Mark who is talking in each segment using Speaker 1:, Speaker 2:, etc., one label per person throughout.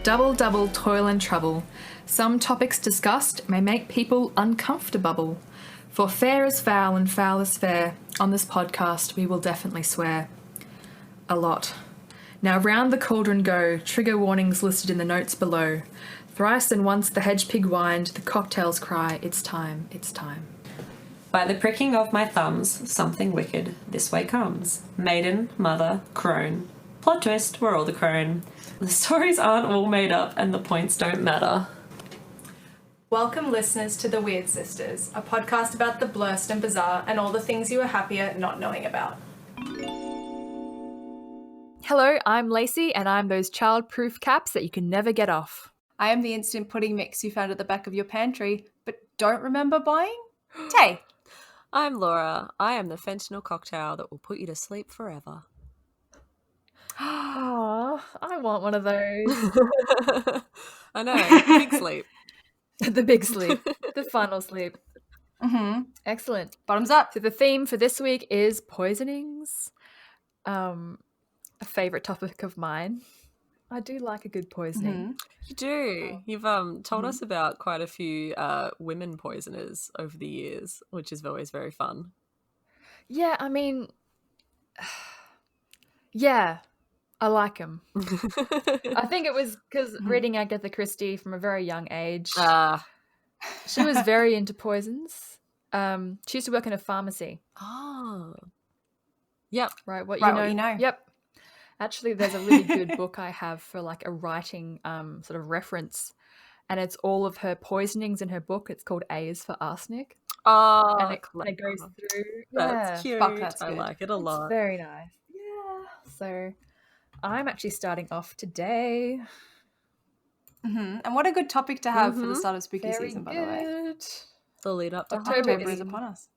Speaker 1: Double, double, toil and trouble. Some topics discussed may make people uncomfortable. For fair is foul and foul is fair. On this podcast, we will definitely swear. A lot. Now round the cauldron go, trigger warnings listed in the notes below. Thrice and once the hedge pig whined, the cocktails cry, it's time, it's time.
Speaker 2: By the pricking of my thumbs, something wicked this way comes. Maiden, mother, crone. Plot twist, we're all the crone. The stories aren't all made up and the points don't matter.
Speaker 3: Welcome listeners to The Weird Sisters, a podcast about the blurst and bizarre and all the things you were happier not knowing about.
Speaker 1: Hello, I'm Lacey and I'm those child-proof caps that you can never get off.
Speaker 3: I am the instant pudding mix you found at the back of your pantry, but don't remember buying? Tay.
Speaker 4: I'm Laura. I am the fentanyl cocktail that will put you to sleep forever.
Speaker 1: Oh, I want one of those.
Speaker 4: I know, big sleep.
Speaker 1: The big sleep. The final sleep.
Speaker 3: Mm-hmm.
Speaker 1: Excellent.
Speaker 3: Bottoms up.
Speaker 1: So the theme for this week is poisonings. A favourite topic of mine. I do like a good poisoning.
Speaker 3: Mm-hmm.
Speaker 4: You do. You've told us about quite a few women poisoners over the years, which is always very fun.
Speaker 1: Yeah, I mean, yeah, I like them. I think it was because reading Agatha Christie from a very young age, she was very into poisons. She used to work in a pharmacy.
Speaker 4: Oh. Yep.
Speaker 1: Right, what
Speaker 3: you know.
Speaker 1: Yep. Actually, there's a really good book I have for like a writing sort of reference, and it's all of her poisonings in her book. It's called A is for Arsenic.
Speaker 4: Oh,
Speaker 1: and it goes through.
Speaker 4: That's cute.
Speaker 3: Fuck, that's
Speaker 4: I
Speaker 3: good.
Speaker 4: like it a lot.
Speaker 1: It's very nice. Yeah. So I'm actually starting off today.
Speaker 3: Mm-hmm. And what a good topic to have for the start of spooky
Speaker 1: Very
Speaker 3: season, by
Speaker 1: good.
Speaker 3: the way.
Speaker 4: The lead up to
Speaker 3: October is upon us.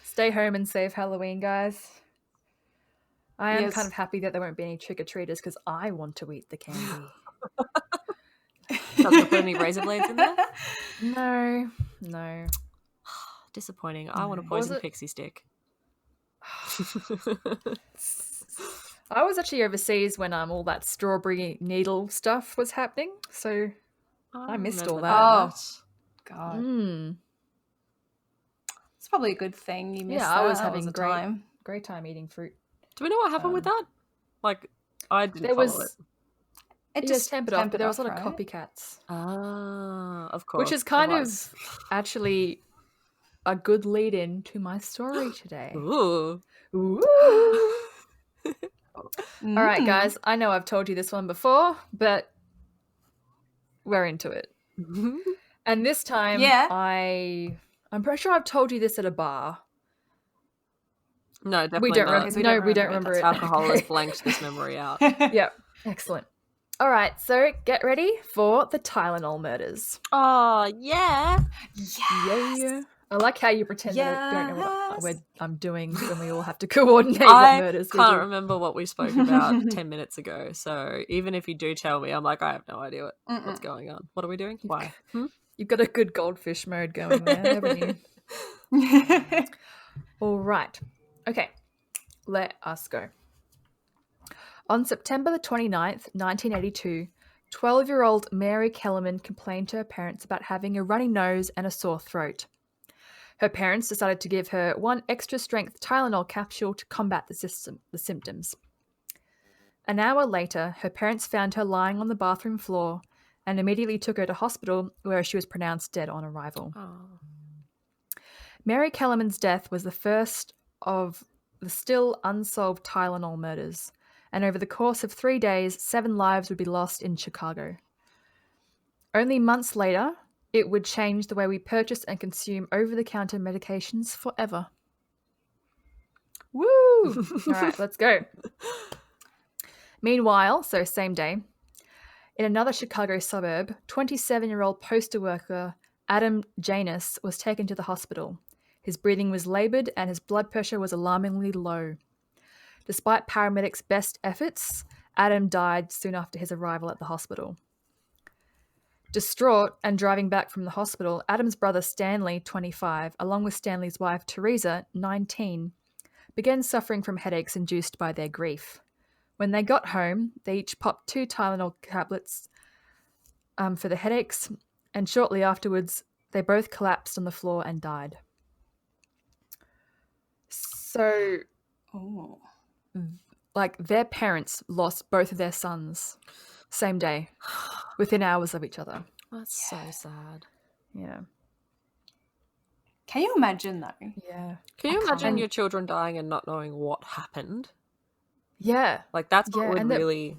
Speaker 1: Stay home and save Halloween, guys. I am
Speaker 3: Yes.
Speaker 1: kind of happy that there won't be any trick-or-treaters because I want to eat the candy.
Speaker 4: Doesn't put any razor blades in there?
Speaker 1: No.
Speaker 4: Disappointing. I want a poison pixie stick.
Speaker 1: I was actually overseas when all that strawberry needle stuff was happening, so I missed all that.
Speaker 3: Oh, God.
Speaker 1: Mm.
Speaker 3: It's probably a good thing you missed
Speaker 1: Yeah,
Speaker 3: that.
Speaker 1: I was
Speaker 3: That
Speaker 1: having
Speaker 3: a
Speaker 1: great
Speaker 3: time.
Speaker 1: great time eating fruit.
Speaker 4: Do we know what happened with that? Like, I didn't
Speaker 1: There
Speaker 4: follow
Speaker 1: was
Speaker 3: It
Speaker 1: just tempered off, but there was a lot
Speaker 3: right?
Speaker 1: of copycats,
Speaker 4: of course.
Speaker 1: which is kind of actually a good lead-in to my story today.
Speaker 4: Ooh.
Speaker 1: Ooh. All right, guys. I know I've told you this one before, but we're into it. And this time, I'm pretty sure I've told you this at a bar.
Speaker 4: No, definitely
Speaker 1: We don't.
Speaker 4: not.
Speaker 1: We don't remember it.
Speaker 4: Alcohol
Speaker 1: Okay.
Speaker 4: has blanked this memory out.
Speaker 1: Yep. Excellent. All right. So get ready for the Tylenol murders.
Speaker 4: Oh, yeah.
Speaker 1: Yeah. I like how you pretend that I don't know what I'm doing when we all have to coordinate
Speaker 4: I
Speaker 1: what murders we
Speaker 4: can't
Speaker 1: do.
Speaker 4: remember what we spoke about 10 minutes ago. So even if you do tell me, I'm like, I have no idea what's going on. What are we doing? Why?
Speaker 1: You've got a good goldfish mode going there, haven't you? All right. Okay. Let us go. On September the 29th, 1982, 12-year-old Mary Kellerman complained to her parents about having a runny nose and a sore throat. Her parents decided to give her one extra-strength Tylenol capsule to combat the symptoms. An hour later, her parents found her lying on the bathroom floor and immediately took her to hospital, where she was pronounced dead on arrival.
Speaker 4: Oh.
Speaker 1: Mary Kellerman's death was the first of the still unsolved Tylenol murders, and over the course of 3 days, 7 lives would be lost in Chicago. Only months later, it would change the way we purchase and consume over-the-counter medications forever. Woo! All right, let's go. Meanwhile, so same day, in another Chicago suburb, 27-year-old postal worker Adam Janus was taken to the hospital. His breathing was laboured and his blood pressure was alarmingly low. Despite paramedics' best efforts, Adam died soon after his arrival at the hospital. Distraught and driving back from the hospital, Adam's brother Stanley, 25, along with Stanley's wife Teresa, 19, began suffering from headaches induced by their grief. When they got home, they each popped 2 Tylenol tablets for the headaches, and shortly afterwards, they both collapsed on the floor and died. So, like, their parents lost both of their sons same day, within hours of each other.
Speaker 4: That's so sad.
Speaker 1: Yeah.
Speaker 3: Can you imagine, though?
Speaker 1: Yeah.
Speaker 4: Can you imagine your children dying and not knowing what happened?
Speaker 1: Yeah.
Speaker 4: Like, that's what would
Speaker 1: and
Speaker 4: really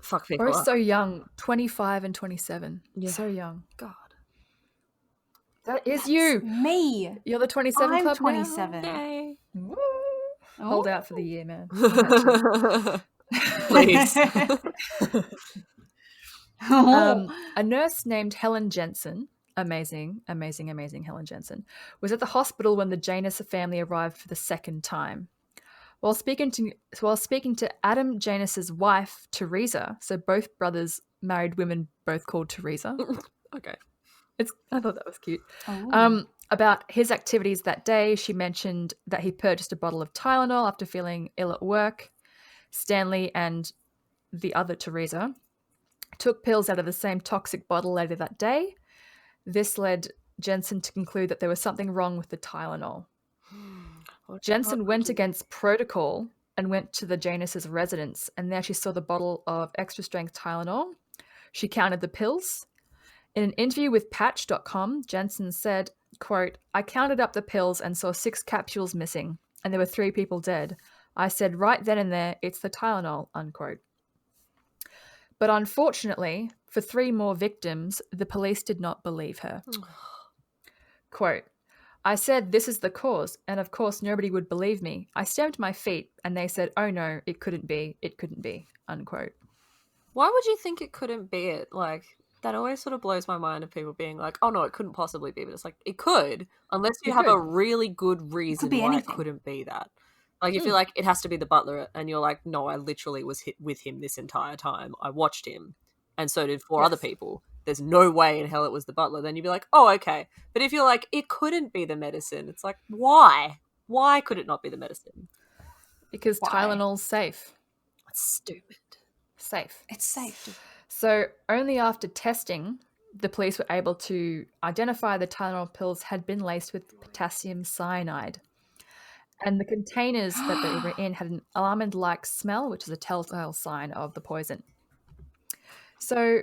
Speaker 4: fuck people
Speaker 1: We're
Speaker 4: up.
Speaker 1: so young, 25 and 27.
Speaker 4: Yeah.
Speaker 1: So young.
Speaker 4: God.
Speaker 1: That is you.
Speaker 3: Me.
Speaker 1: You're the 27
Speaker 3: I'm
Speaker 1: club
Speaker 3: 27.
Speaker 1: now.
Speaker 4: Yay.
Speaker 1: Woo. Hold out for the year, man.
Speaker 4: Please.
Speaker 1: A nurse named Helen Jensen, amazing Helen Jensen, was at the hospital when the Janus family arrived for the second time. While speaking to Adam Janus's wife, Teresa, so both brothers married women, both called Teresa.
Speaker 4: Okay.
Speaker 1: I thought that was cute.
Speaker 3: Oh.
Speaker 1: About his activities that day, she mentioned that he purchased a bottle of Tylenol after feeling ill at work. Stanley and the other Teresa took pills out of the same toxic bottle later that day. This led Jensen to conclude that there was something wrong with the Tylenol. Jensen went against protocol and went to the Janus' residence, and there she saw the bottle of extra-strength Tylenol. She counted the pills. In an interview with Patch.com, Jensen said, quote, "I counted up the pills and saw 6 capsules missing, and there were 3 people dead. I said right then and there, it's the Tylenol," unquote. But unfortunately, for 3 more victims, the police did not believe her. Quote, "I said this is the cause, and of course nobody would believe me. I stamped my feet, and they said, oh no, it couldn't be, unquote.
Speaker 4: Why would you think it couldn't be it? Like, that always sort of blows my mind of people being like, oh no, it couldn't possibly be. But it's like, it could, unless you have a really good reason why
Speaker 3: anything.
Speaker 4: it couldn't be that. Like, if you're like, it has to be the butler, and you're like, no, I literally was with him this entire time. I watched him, and so did 4 other people. There's no way in hell it was the butler. Then you'd be like, oh, okay. But if you're like, it couldn't be the medicine, it's like, why? Why could it not be the medicine?
Speaker 1: Because Tylenol's safe.
Speaker 4: That's stupid.
Speaker 1: Safe.
Speaker 3: It's safe.
Speaker 1: So only after testing, the police were able to identify the Tylenol pills had been laced with potassium cyanide. And the containers that they were in had an almond-like smell, which is a telltale sign of the poison. So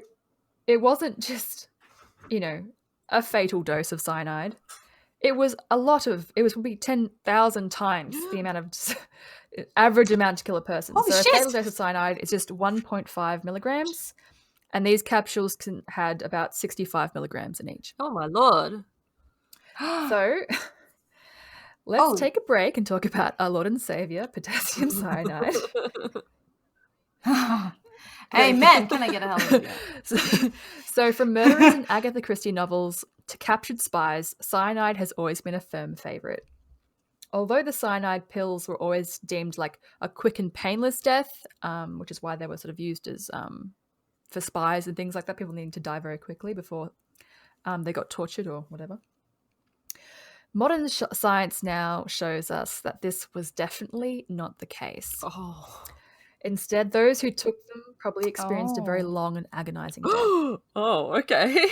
Speaker 1: it wasn't just, a fatal dose of cyanide. It was probably 10,000 times the amount of average amount to kill a person.
Speaker 3: Holy
Speaker 1: so
Speaker 3: shit!
Speaker 1: A fatal dose of cyanide is just 1.5 milligrams, and these capsules had about 65 milligrams in each.
Speaker 4: Oh my lord.
Speaker 1: So let's take a break and talk about our Lord and Savior, potassium cyanide.
Speaker 3: Amen. Can I get a hallelujah?
Speaker 1: So from murderers in Agatha Christie novels to captured spies, cyanide has always been a firm favourite. Although the cyanide pills were always deemed like a quick and painless death, which is why they were sort of used as for spies and things like that, people needing to die very quickly before they got tortured or whatever. Modern science now shows us that this was definitely not the case.
Speaker 4: Oh.
Speaker 1: Instead, those who took them probably experienced a very long and agonizing death.
Speaker 4: Oh, okay.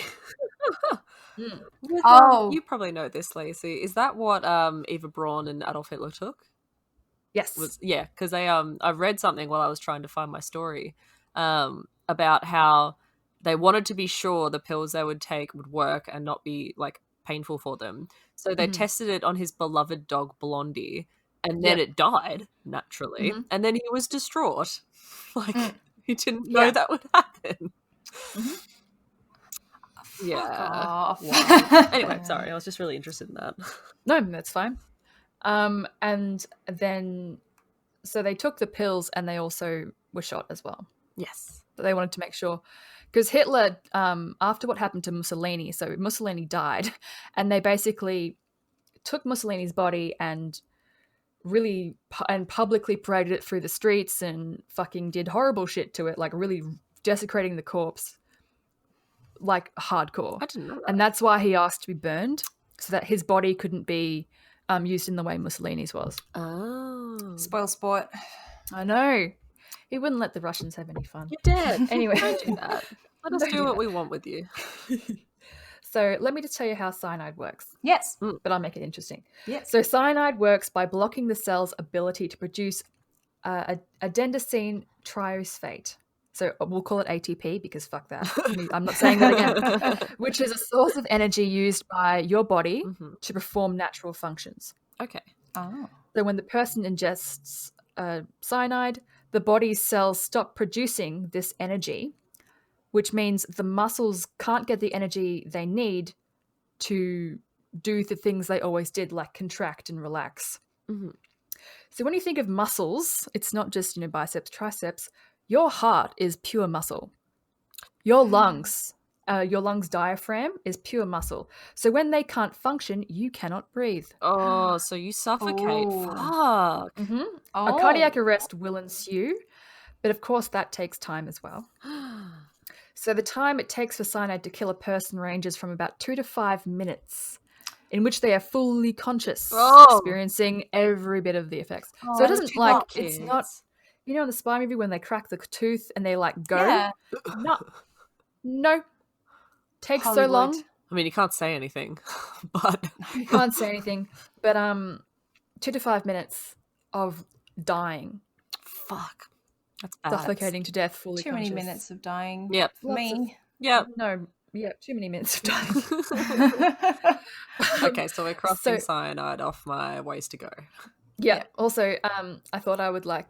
Speaker 4: You probably know this, Lacey. Is that what Eva Braun and Adolf Hitler took?
Speaker 1: Yes.
Speaker 4: Because they I read something while I was trying to find my story about how they wanted to be sure the pills they would take would work and not be like painful for them. So they tested it on his beloved dog Blondie, and then it died naturally, and then he was distraught. Like he didn't know that would happen. Yeah. Wow. Anyway, sorry, I was just really interested in that.
Speaker 1: No, that's fine. And then, so they took the pills and they also were shot as well.
Speaker 4: Yes.
Speaker 1: But they wanted to make sure, because Hitler, after what happened to Mussolini, so Mussolini died, and they basically took Mussolini's body and really publicly paraded it through the streets and fucking did horrible shit to it, like really desecrating the corpse. Like hardcore.
Speaker 4: I didn't know that.
Speaker 1: And that's why he asked to be burned, so that his body couldn't be used in the way Mussolini's was.
Speaker 4: Oh.
Speaker 3: Spoil sport.
Speaker 1: I know. He wouldn't let the Russians have any fun.
Speaker 4: You're dead.
Speaker 1: Anyway.
Speaker 4: Don't do that. Let us
Speaker 1: Don't
Speaker 4: do
Speaker 1: do
Speaker 4: what
Speaker 1: that.
Speaker 4: we want with you.
Speaker 1: So let me just tell you how cyanide works,
Speaker 3: Yes.
Speaker 1: but I'll make it interesting.
Speaker 3: Yes.
Speaker 1: So cyanide works by blocking the cell's ability to produce adenosine triphosphate. So we'll call it ATP because fuck that. I'm not saying that again. Which is a source of energy used by your body to perform natural functions.
Speaker 4: Okay.
Speaker 3: Oh.
Speaker 1: So when the person ingests cyanide, the body's cells stop producing this energy, which means the muscles can't get the energy they need to do the things they always did, like contract and relax. So when you think of muscles, it's not just, biceps, triceps. Your heart is pure muscle. Your lungs diaphragm is pure muscle. So when they can't function, you cannot breathe.
Speaker 4: Oh, so you suffocate.
Speaker 3: Oh.
Speaker 4: Fuck.
Speaker 1: A cardiac arrest will ensue, but of course that takes time as well. So the time it takes for cyanide to kill a person ranges from about 2 to 5 minutes, in which they are fully conscious, experiencing every bit of the effects. So it doesn't it's not, in the spy movie when they crack the tooth and they go.
Speaker 3: Yeah.
Speaker 1: No. Takes
Speaker 3: Hollywood.
Speaker 1: so long.
Speaker 4: I mean, you can't say anything, but
Speaker 1: You can't say anything. But 2 to 5 minutes of dying.
Speaker 4: fuck. That's bad.
Speaker 1: Suffocating to death, fully
Speaker 3: Too
Speaker 1: conscious.
Speaker 3: many minutes of dying.
Speaker 4: Yep.
Speaker 3: For me.
Speaker 4: Yep.
Speaker 1: No, too many minutes of dying.
Speaker 4: Okay, so we're crossing cyanide off my ways to go.
Speaker 1: Yeah. Also, I thought I would I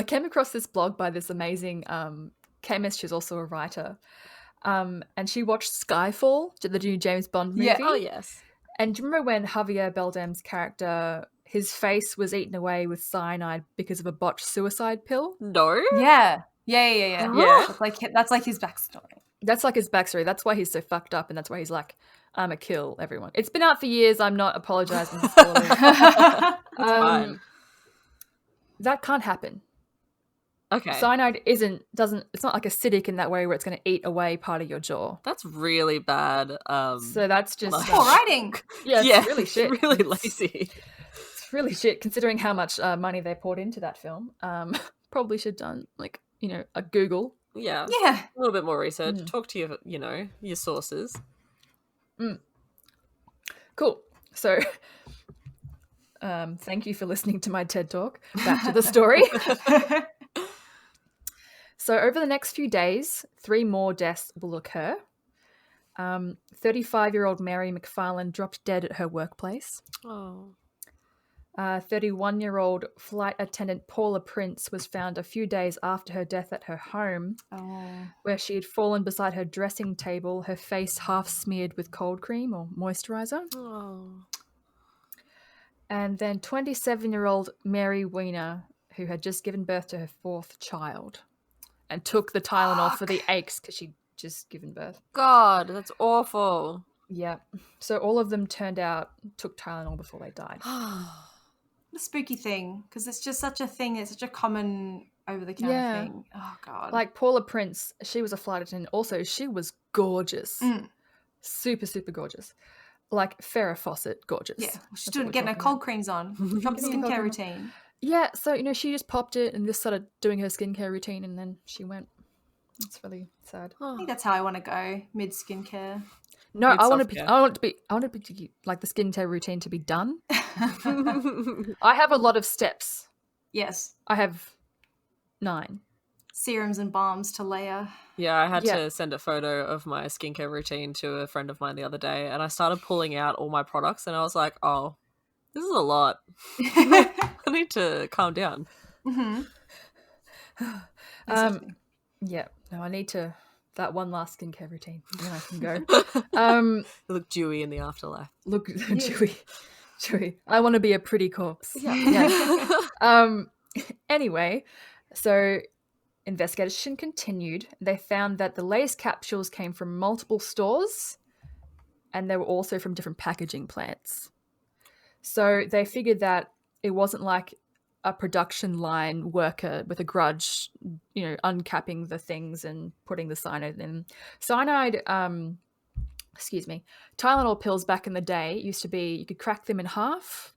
Speaker 1: came across this blog by this amazing chemist. She's also a writer. And she watched Skyfall, the new James Bond movie.
Speaker 3: Yeah.
Speaker 4: Oh, yes.
Speaker 1: And do you remember when Javier Bardem's character, his face was eaten away with cyanide because of a botched suicide pill?
Speaker 4: No?
Speaker 3: Yeah.
Speaker 1: Yeah.
Speaker 3: That's like his backstory.
Speaker 1: That's like his backstory. That's why he's so fucked up, and that's why he's I'm a kill everyone. It's been out for years. I'm not apologizing for spoilers.
Speaker 4: Fine.
Speaker 1: That can't happen.
Speaker 4: Okay.
Speaker 1: Cyanide it's not like acidic in that way where it's going to eat away part of your jaw.
Speaker 4: That's really bad.
Speaker 1: So that's just
Speaker 3: Poor writing.
Speaker 1: Yeah, it's really shit.
Speaker 4: It's really lazy.
Speaker 1: It's really shit considering how much money they poured into that film. Probably should have done a Google.
Speaker 4: Yeah.
Speaker 3: Yeah.
Speaker 4: A little bit more research. Talk to your sources.
Speaker 1: Cool. So thank you for listening to my TED Talk. Back to the story. So over the next few days, 3 more deaths will occur. 35-year-old Mary McFarlane dropped dead at her workplace.
Speaker 4: Oh.
Speaker 1: 31-year-old flight attendant Paula Prince was found a few days after her death at her home, where she had fallen beside her dressing table, her face half smeared with cold cream or moisturizer.
Speaker 4: Oh.
Speaker 1: And then 27-year-old Mary Weiner, who had just given birth to her 4th child and took the Tylenol for the aches because she'd just given birth.
Speaker 4: God, that's awful.
Speaker 1: Yeah. So all of them took Tylenol before they died.
Speaker 3: The spooky thing, because it's just such a thing. It's such a common over-the-counter thing. Oh, God.
Speaker 1: Like Paula Prince, she was a flight attendant. Also, she was gorgeous. Super, super gorgeous. Like Farrah Fawcett gorgeous.
Speaker 3: Yeah. She's getting her cold creams on. Proper skincare routine.
Speaker 1: Yeah, so, she just popped it and just started doing her skincare routine and then she went. It's really sad.
Speaker 3: I think that's how I want to go, mid-skincare.
Speaker 1: No, I want to be like the skincare routine to be done. I have a lot of steps.
Speaker 3: Yes.
Speaker 1: I have 9.
Speaker 3: Serums and balms to layer.
Speaker 4: Yeah, I had to send a photo of my skincare routine to a friend of mine the other day, and I started pulling out all my products, and I was like, oh, this is a lot. I need to calm down.
Speaker 1: Yeah, no, I need to that one last skincare routine, and then I can go.
Speaker 4: Look dewy in the afterlife.
Speaker 1: Look dewy. I want to be a pretty corpse. Yeah. Anyway, so investigation continued. They found that the Lay's capsules came from multiple stores, and they were also from different packaging plants. So they figured that it wasn't like a production line worker with a grudge, uncapping the things and putting the cyanide in. Tylenol pills back in the day used to be, you could crack them in half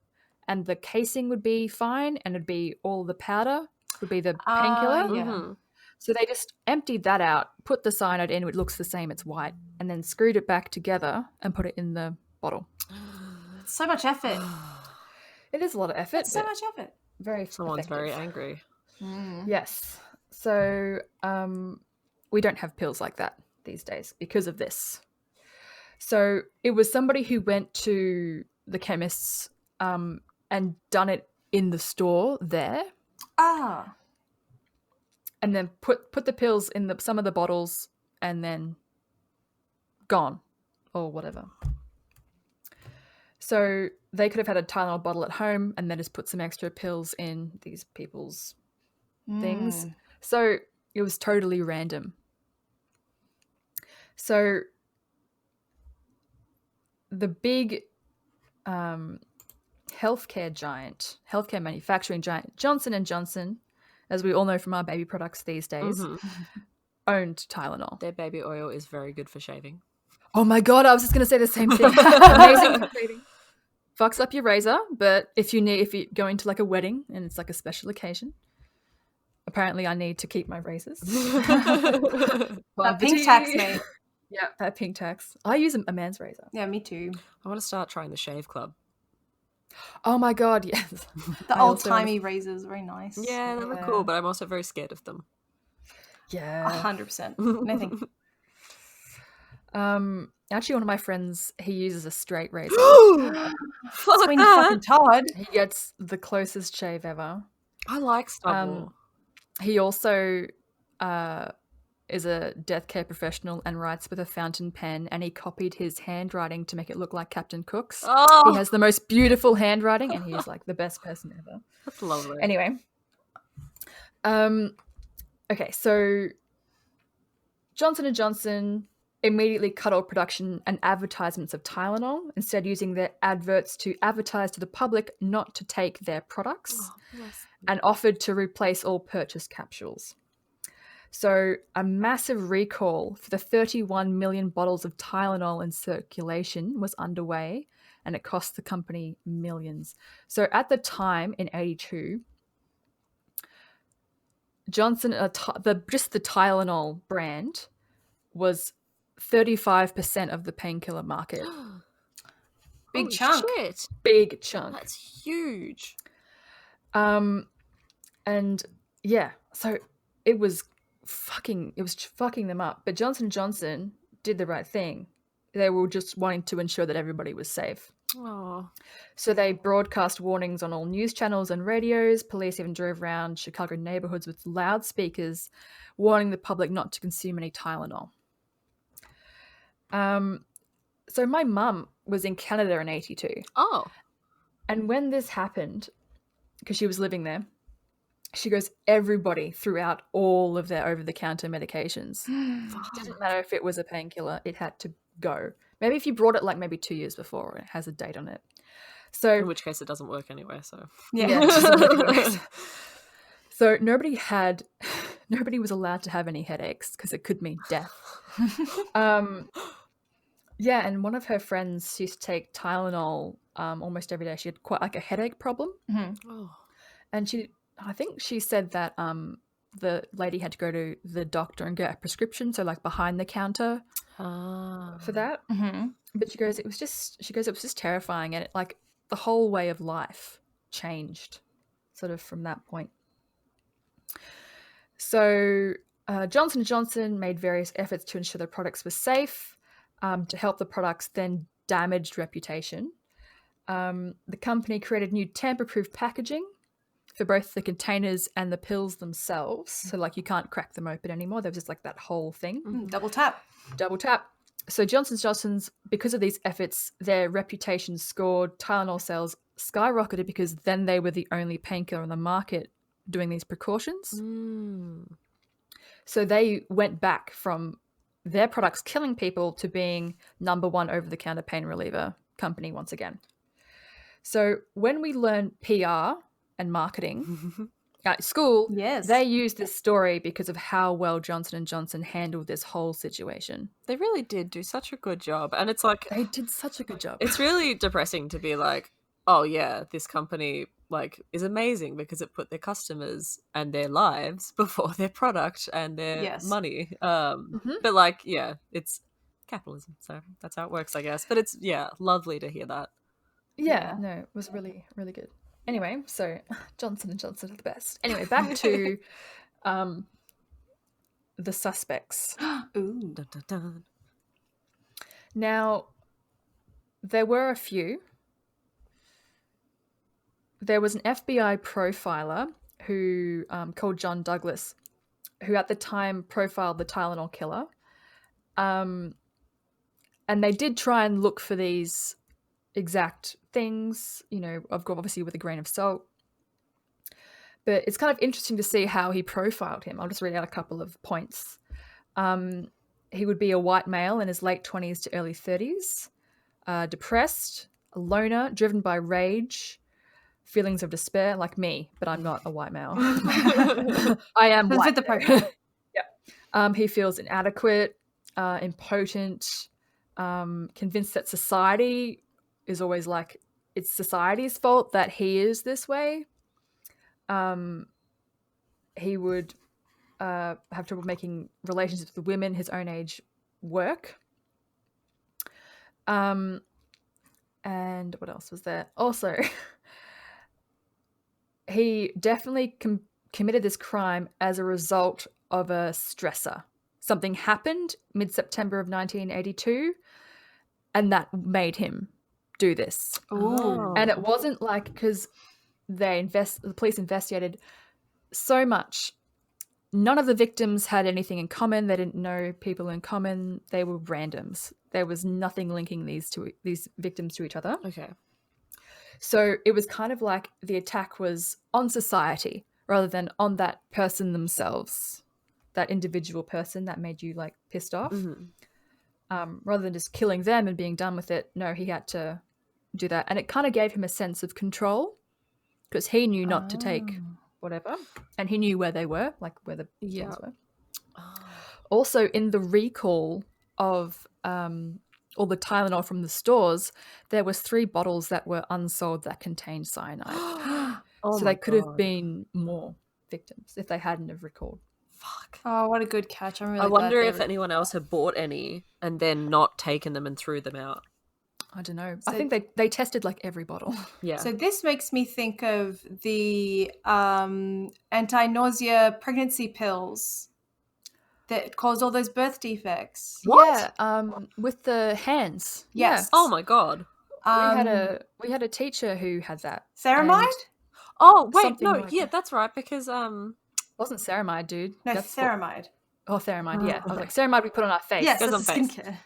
Speaker 1: and the casing would be fine and it'd be all the powder. would be the painkiller.
Speaker 3: Yeah.
Speaker 4: Mhm.
Speaker 1: So they just emptied that out, put the cyanide in, it looks the same, it's white, and then screwed it back together and put it in the bottle.
Speaker 3: It's so much effort.
Speaker 1: It is a lot of effort.
Speaker 3: It's so
Speaker 1: but
Speaker 3: much effort.
Speaker 1: very
Speaker 4: Someone's
Speaker 1: effective.
Speaker 4: very angry.
Speaker 1: Yes. So we don't have pills like that these days because of this. So it was somebody who went to the chemist's and done it in the store there,
Speaker 3: Ah.
Speaker 1: and then put the pills in some of the bottles and then gone or whatever. So they could have had a Tylenol bottle at home and then just put some extra pills in these people's things. So it was totally random. So the big healthcare manufacturing giant, Johnson & Johnson, as we all know from our baby products these days, owned Tylenol.
Speaker 4: Their baby oil is very good for shaving.
Speaker 1: Oh my God, I was just going to say the same thing. Amazing for shaving. Fucks up your razor, but if you're going to like a wedding and it's like a special occasion, apparently I need to keep my razors.
Speaker 3: That pink tax, mate.
Speaker 1: Yeah, that pink tax. I use a man's razor.
Speaker 3: Yeah, me too.
Speaker 4: I want to start trying the shave club.
Speaker 1: Oh my God, yes.
Speaker 3: The
Speaker 1: I also
Speaker 3: old-timey razors, very nice.
Speaker 4: Yeah, they look cool, but I'm also very scared of them.
Speaker 1: Yeah.
Speaker 3: 100%. Nothing.
Speaker 1: Actually, one of my friends, he uses a straight razor.
Speaker 4: Fuck
Speaker 3: Swing the
Speaker 4: that!
Speaker 3: fucking Todd.
Speaker 1: He gets the closest shave ever.
Speaker 4: I like stubble.
Speaker 1: He also is a death care professional and writes with a fountain pen, and he copied his handwriting to make it look like Captain Cook's.
Speaker 4: Oh,
Speaker 1: He has the most beautiful handwriting, and he's like the best person ever.
Speaker 4: that's lovely.
Speaker 1: Anyway, okay, so Johnson & Johnson immediately cut all production and advertisements of Tylenol, instead using their adverts to advertise to the public not to take their products, and offered to replace all purchased capsules. So a massive recall for the 31 million bottles of Tylenol in circulation was underway, and it cost the company millions. So at the time, in 1982, Johnson, just the Tylenol brand was 35% of the painkiller market.
Speaker 3: Big
Speaker 4: Holy
Speaker 3: chunk.
Speaker 4: Shit.
Speaker 1: Big chunk.
Speaker 4: That's huge.
Speaker 1: And yeah, so it was fucking them up. But Johnson & Johnson did the right thing. They were just wanting to ensure that everybody was safe.
Speaker 4: Oh,
Speaker 1: So they broadcast warnings on all news channels and radios. Police even drove around Chicago neighborhoods with loudspeakers warning the public not to consume any Tylenol. So my mum was in Canada in 1982.
Speaker 4: oh,
Speaker 1: And when this happened, because she was living there, she goes, everybody threw out all of their over-the-counter medications. It didn't matter if it was a painkiller, it had to go. Maybe if you brought it like maybe 2 years before, it has a date on it. So
Speaker 4: in which case it doesn't work anyway. So
Speaker 1: yeah, it doesn't work anyways. So nobody was allowed to have any headaches because it could mean death. Yeah, and one of her friends used to take Tylenol almost every day. She had quite like a headache problem.
Speaker 4: oh,
Speaker 1: And I think she said that the lady had to go to the doctor and get a prescription, so like behind the counter for that. But she goes, it was just terrifying, and it, like the whole way of life changed sort of from that point. So Johnson & Johnson made various efforts to ensure their products were safe. To help the product's then damaged reputation, the company created new tamper-proof packaging for both the containers and the pills themselves. So like you can't crack them open anymore. There was just like that whole thing.
Speaker 3: Double tap.
Speaker 1: Double tap. So Johnson & Johnson's, because of these efforts, their reputation scored. Tylenol sales skyrocketed because then they were the only painkiller on the market doing these precautions. So they went back from their products killing people to being number one over-the-counter pain reliever company once again. So when we learn PR and marketing at school,
Speaker 3: Yes.
Speaker 1: they use this story because of how well Johnson & Johnson handled this whole situation.
Speaker 4: they really did do such a good job, and it's like
Speaker 1: They did such a good job.
Speaker 4: it's really depressing to be like, oh yeah, this company like is amazing because it put their customers and their lives before their product and their
Speaker 3: Yes.
Speaker 4: money. But like, yeah, it's capitalism, so that's how it works, I guess. But it's lovely to hear that.
Speaker 1: Yeah, no, it was really, really good. Anyway, so Johnson & Johnson are the best. Anyway, back to the suspects.
Speaker 3: Ooh.
Speaker 4: Dun, dun, dun.
Speaker 1: Now, there were a few. There was an FBI profiler who called John Douglas, who at the time profiled the Tylenol killer. And they did try and look for these exact things, obviously with a grain of salt. But it's kind of interesting to see how he profiled him. I'll just read out a couple of points. He would be a white male in his late 20s to early 30s, depressed, a loner, driven by rage, feelings of despair, like me, but I'm not a white male. I am
Speaker 3: Let's
Speaker 1: white.
Speaker 3: fit the profile.
Speaker 1: Yeah. He feels inadequate, impotent, convinced that society is always like it's society's fault that he is this way. He would have trouble making relationships with women his own age work. And what else was there? Also, he definitely committed this crime as a result of a stressor. Something happened mid-September of 1982, and that made him do this.
Speaker 3: Ooh.
Speaker 1: And it wasn't like because the police investigated so much. None of the victims had anything in common. They didn't know people in common. They were randoms. There was nothing linking these victims to each other.
Speaker 4: Okay.
Speaker 1: So it was kind of like the attack was on society rather than on that person themselves, that individual person that made you like pissed off. Rather than just killing them and being done with it. No, he had to do that. And it kind of gave him a sense of control because he knew not to take whatever. And he knew where they were, like where the things were. Also, in the recall of all the Tylenol from the stores, there was 3 bottles that were unsold that contained cyanide. So they could have been more victims if they hadn't have recalled.
Speaker 4: Fuck.
Speaker 3: Oh, what a good catch. I'm really
Speaker 4: I
Speaker 3: glad
Speaker 4: wonder
Speaker 3: they
Speaker 4: if anyone else had bought any and then not taken them and threw them out.
Speaker 1: I don't know.
Speaker 3: So-
Speaker 1: I think they tested like every bottle.
Speaker 4: Yeah.
Speaker 3: So this makes me think of the anti-nausea pregnancy pills that caused all those birth defects.
Speaker 4: What?
Speaker 1: Yeah, with the hands.
Speaker 3: Yes.
Speaker 4: Oh my god.
Speaker 1: We had a teacher who had that.
Speaker 3: Ceramide?
Speaker 1: And
Speaker 4: Oh wait,
Speaker 1: something
Speaker 4: no,
Speaker 1: like
Speaker 4: yeah,
Speaker 1: that.
Speaker 4: that's right because
Speaker 1: wasn't ceramide, dude.
Speaker 3: No,
Speaker 1: That's
Speaker 3: ceramide.
Speaker 1: ceramide, yeah. I was like, ceramide we put on our face.
Speaker 3: Yes,
Speaker 4: Goes
Speaker 3: that's
Speaker 4: on face.
Speaker 3: skincare.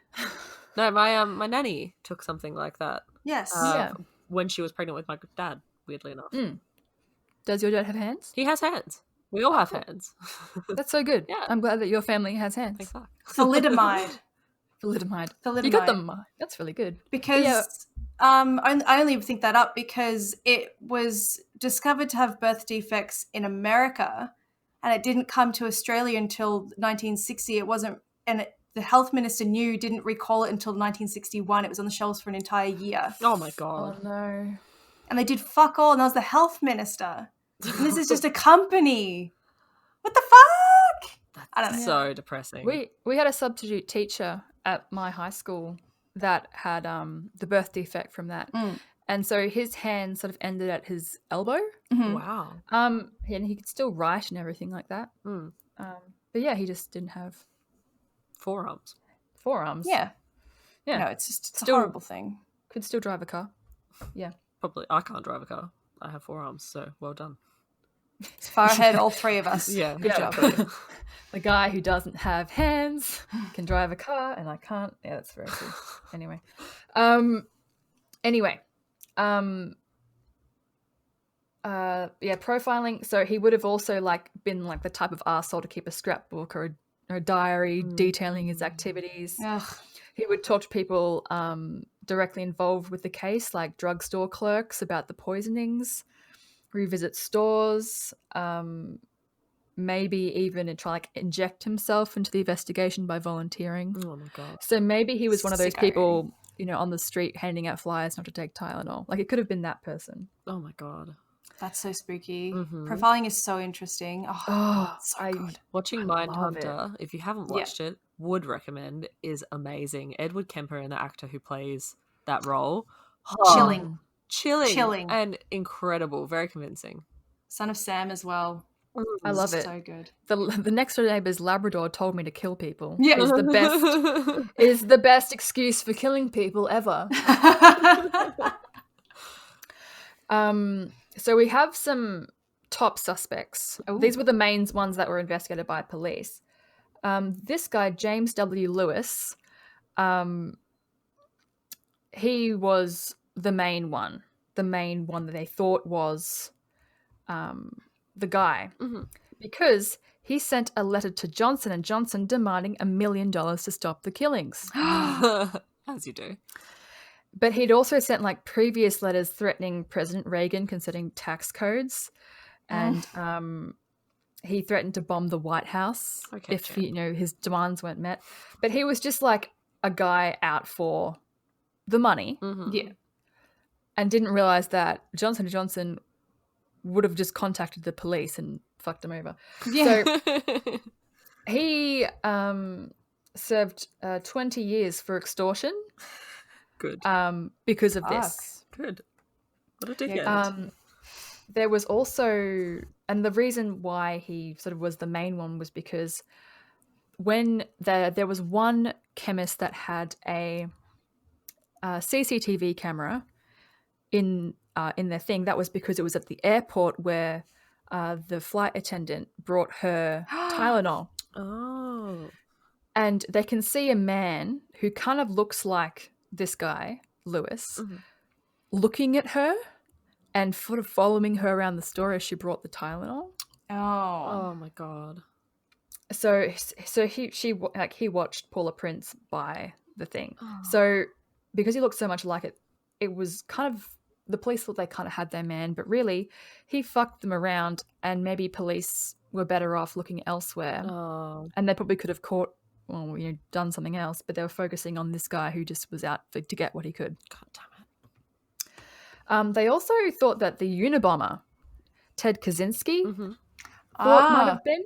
Speaker 4: no, my nanny took something like that.
Speaker 3: Yes.
Speaker 1: Yeah.
Speaker 4: When she was pregnant with my dad, weirdly enough.
Speaker 1: Does your dad have hands?
Speaker 4: He has hands. We all have hands.
Speaker 1: That's so good.
Speaker 4: Yeah.
Speaker 1: I'm glad that your family has hands.
Speaker 4: Thank fuck.
Speaker 3: Thalidomide.
Speaker 1: Thalidomide.
Speaker 3: Thalidomide.
Speaker 1: You got them. That's really good.
Speaker 3: Because I only think that up because it was discovered to have birth defects in America, and it didn't come to Australia until 1960. It wasn't, and the health minister didn't recall it until 1961. It was on the shelves for an entire year,
Speaker 4: Oh my god.
Speaker 1: Oh no.
Speaker 3: and they did fuck all. And that was the health minister. And this is just a company. What the fuck? I don't know.
Speaker 4: So depressing.
Speaker 1: We had a substitute teacher at my high school that had the birth defect from that. And so his hand sort of ended at his elbow.
Speaker 4: Wow.
Speaker 1: And he could still write and everything like that.
Speaker 4: Mm.
Speaker 1: But yeah, he just didn't have
Speaker 4: Forearms.
Speaker 1: forearms.
Speaker 3: Yeah.
Speaker 1: Yeah.
Speaker 3: No, it's
Speaker 1: Still-
Speaker 3: a horrible thing.
Speaker 1: Could still drive a car. Yeah.
Speaker 4: Probably. I can't drive a car. I have forearms, so well done.
Speaker 3: It's far ahead, all 3 of us.
Speaker 4: Yeah.
Speaker 3: Good job.
Speaker 1: The guy who doesn't have hands can drive a car and I can't. Yeah, that's very true. Anyway. Profiling. So he would have also like been like the type of arsehole to keep a scrapbook or a diary detailing his activities.
Speaker 3: Ugh.
Speaker 1: He would talk to people directly involved with the case, like drugstore clerks, about the poisonings, revisit stores, maybe even try like inject himself into the investigation by volunteering.
Speaker 4: Oh my god.
Speaker 1: So maybe he was one of those
Speaker 3: Sicko.
Speaker 1: people, on the street handing out flyers not to take Tylenol. Like it could have been that person.
Speaker 4: Oh my god.
Speaker 3: That's so spooky.
Speaker 4: Mhm.
Speaker 3: Profiling is so interesting. Oh, so
Speaker 1: I
Speaker 3: good.
Speaker 4: Watching
Speaker 1: love it.
Speaker 4: Mindhunter, if you haven't watched it, would recommend, is amazing. Edward Kemper and the actor who plays that role.
Speaker 3: Chilling.
Speaker 4: Chilling. And incredible. Very convincing.
Speaker 3: Son of Sam as well.
Speaker 1: I love it.
Speaker 3: So good.
Speaker 1: The next door neighbor's Labrador told me to kill people.
Speaker 3: Yeah.
Speaker 1: Is the best excuse for killing people ever. So we have some top suspects.
Speaker 3: Ooh.
Speaker 1: These were the main ones that were investigated by police. This guy, James W. Lewis, he was the main one that they thought was the guy, because he sent a letter to Johnson & Johnson demanding $1 million to stop the killings.
Speaker 4: As you do.
Speaker 1: But he'd also sent like previous letters threatening President Reagan concerning tax codes, and he threatened to bomb the White House if his demands weren't met. But he was just like a guy out for the money, and didn't realize that Johnson & Johnson would have just contacted the police and fucked him over.
Speaker 3: Yeah.
Speaker 1: So he served 20 years for extortion.
Speaker 4: Good.
Speaker 1: Because of this.
Speaker 4: Good. What a dickhead.
Speaker 1: There was also, and the reason why he sort of was the main one was because when there was one chemist that had a CCTV camera in their thing, that was because it was at the airport where the flight attendant brought her Tylenol.
Speaker 4: Oh.
Speaker 1: And they can see a man who kind of looks like this guy, Lewis, looking at her and sort of following her around the store as she brought the Tylenol.
Speaker 3: Oh
Speaker 4: my god.
Speaker 1: So he watched Paula Prince buy the thing. So because he looked so much like it, it was kind of, the police thought they kind of had their man, but really he fucked them around, and maybe police were better off looking elsewhere. And they probably could have done something else, but they were focusing on this guy who just was out to get what he could.
Speaker 4: God damn it.
Speaker 1: They also thought that the Unabomber, Ted Kaczynski, might have been,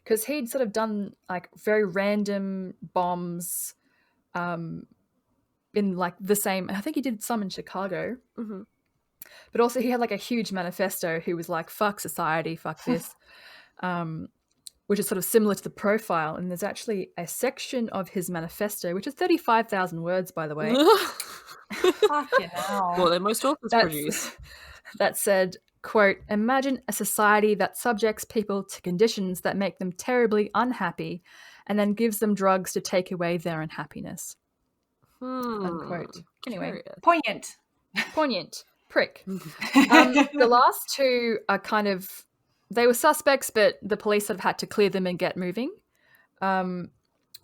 Speaker 1: because he'd sort of done like very random bombs in like the same, I think he did some in Chicago, but also he had like a huge manifesto. He was like, fuck society, fuck this. Which is sort of similar to the profile. And there's actually a section of his manifesto, which is 35,000 words, by the way.
Speaker 3: fucking hell.
Speaker 4: More than most authors produce.
Speaker 1: That said, quote, imagine a society that subjects people to conditions that make them terribly unhappy and then gives them drugs to take away their unhappiness. Unquote. Anyway.
Speaker 3: Poignant.
Speaker 1: Prick. The last two are kind of, they were suspects, but the police sort of had to clear them and get moving. One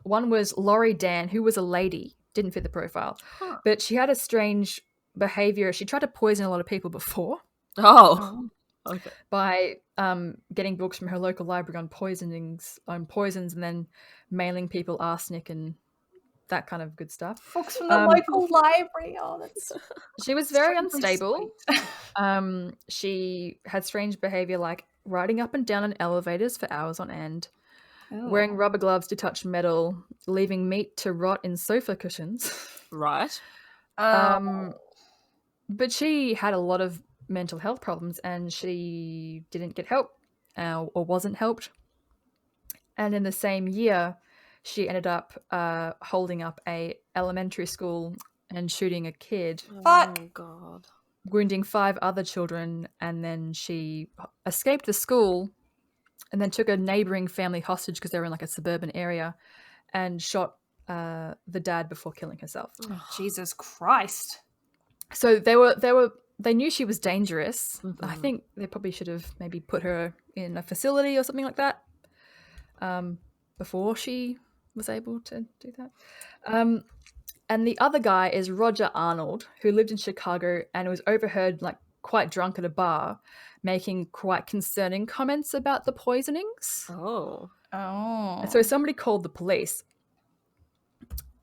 Speaker 1: was Laurie Dan, who was a lady, didn't fit the profile, but she had a strange behavior. She tried to poison a lot of people before.
Speaker 4: Okay.
Speaker 1: By getting books from her local library on poisons, and then mailing people arsenic and that kind of good stuff.
Speaker 3: Books from the local library. Oh, that's.
Speaker 1: She was very unstable. She had strange behavior, like riding up and down in elevators for hours on end, wearing rubber gloves to touch metal, leaving meat to rot in sofa cushions.
Speaker 4: Right.
Speaker 1: But she had a lot of mental health problems, and she didn't get help or wasn't helped. And in the same year, she ended up holding up a elementary school and shooting a kid.
Speaker 3: Fuck.
Speaker 4: Oh, God.
Speaker 1: Wounding 5 other children, and then she escaped the school and then took a neighboring family hostage because they were in like a suburban area, and shot the dad before killing herself.
Speaker 3: Oh, Jesus Christ.
Speaker 1: So they knew she was dangerous. I think they probably should have maybe put her in a facility or something like that before she was able to do that. And the other guy is Roger Arnold, who lived in Chicago and was overheard like quite drunk at a bar making quite concerning comments about the poisonings. And so somebody called the police,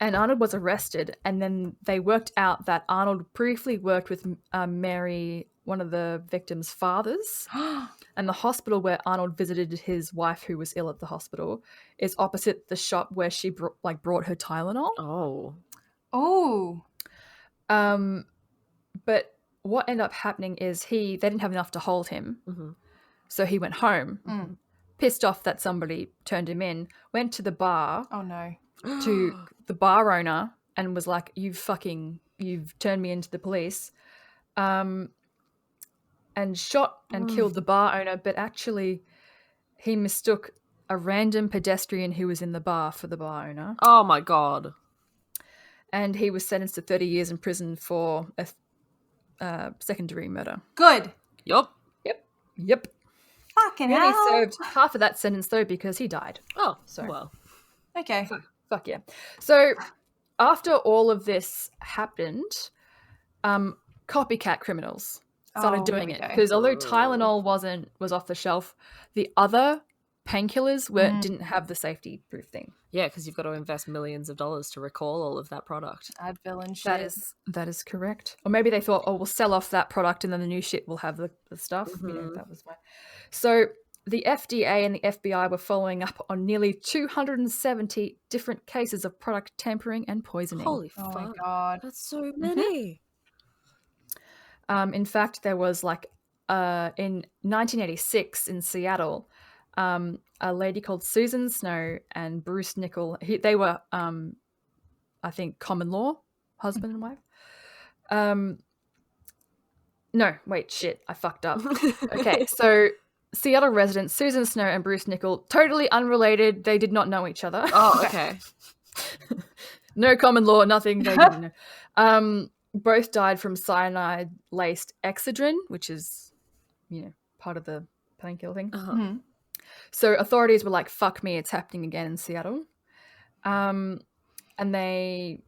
Speaker 1: and Arnold was arrested, and then they worked out that Arnold briefly worked with Mary one of the victims' fathers. And the hospital where Arnold visited his wife, who was ill at the hospital, is opposite the shop where she brought her Tylenol.
Speaker 4: Oh.
Speaker 3: Oh.
Speaker 1: But what ended up happening is they didn't have enough to hold him.
Speaker 4: Mm-hmm.
Speaker 1: So he went home, pissed off that somebody turned him in, went to the bar.
Speaker 3: Oh, no.
Speaker 1: To the bar owner and was like, you've turned me into the police. And shot and killed the bar owner, but actually he mistook a random pedestrian who was in the bar for the bar owner.
Speaker 4: Oh my God. And
Speaker 1: he was sentenced to 30 years in prison for a second-degree murder.
Speaker 3: Good.
Speaker 4: Yup.
Speaker 1: Yep.
Speaker 3: Fucking
Speaker 1: He
Speaker 3: hell.
Speaker 1: only served half of that sentence, though, because he died.
Speaker 4: Oh,
Speaker 1: So
Speaker 4: well.
Speaker 3: Okay.
Speaker 1: fuck yeah. So after all of this happened, copycat criminals started doing
Speaker 3: here
Speaker 1: it
Speaker 3: we go.
Speaker 1: because although Tylenol was off the shelf, the other painkillers didn't have the safety proof thing.
Speaker 4: Yeah, because you've got to invest millions of dollars to recall all of that product.
Speaker 3: Advil and shit.
Speaker 1: That is correct. Or maybe they thought, oh, we'll sell off that product and then the new shit will have the stuff. You know, that was why. So the FDA and the FBI were following up on nearly 270 different cases of product tampering and poisoning.
Speaker 4: Holy
Speaker 3: Oh
Speaker 4: fuck.
Speaker 3: my god.
Speaker 4: That's so many.
Speaker 1: In fact, there was in 1986 in Seattle, a lady called Susan Snow and Bruce Nichol. They were, I think, common law, husband and wife. No, wait, shit, I fucked up. Okay, so Seattle residents Susan Snow and Bruce Nichol, totally unrelated. They did not know each other.
Speaker 4: Oh, okay.
Speaker 1: No common law, nothing. They didn't know. Both died from cyanide-laced Excedrin, which is, part of the painkiller thing.
Speaker 4: Uh-huh.
Speaker 1: So authorities were like, fuck me, it's happening again in Seattle. And they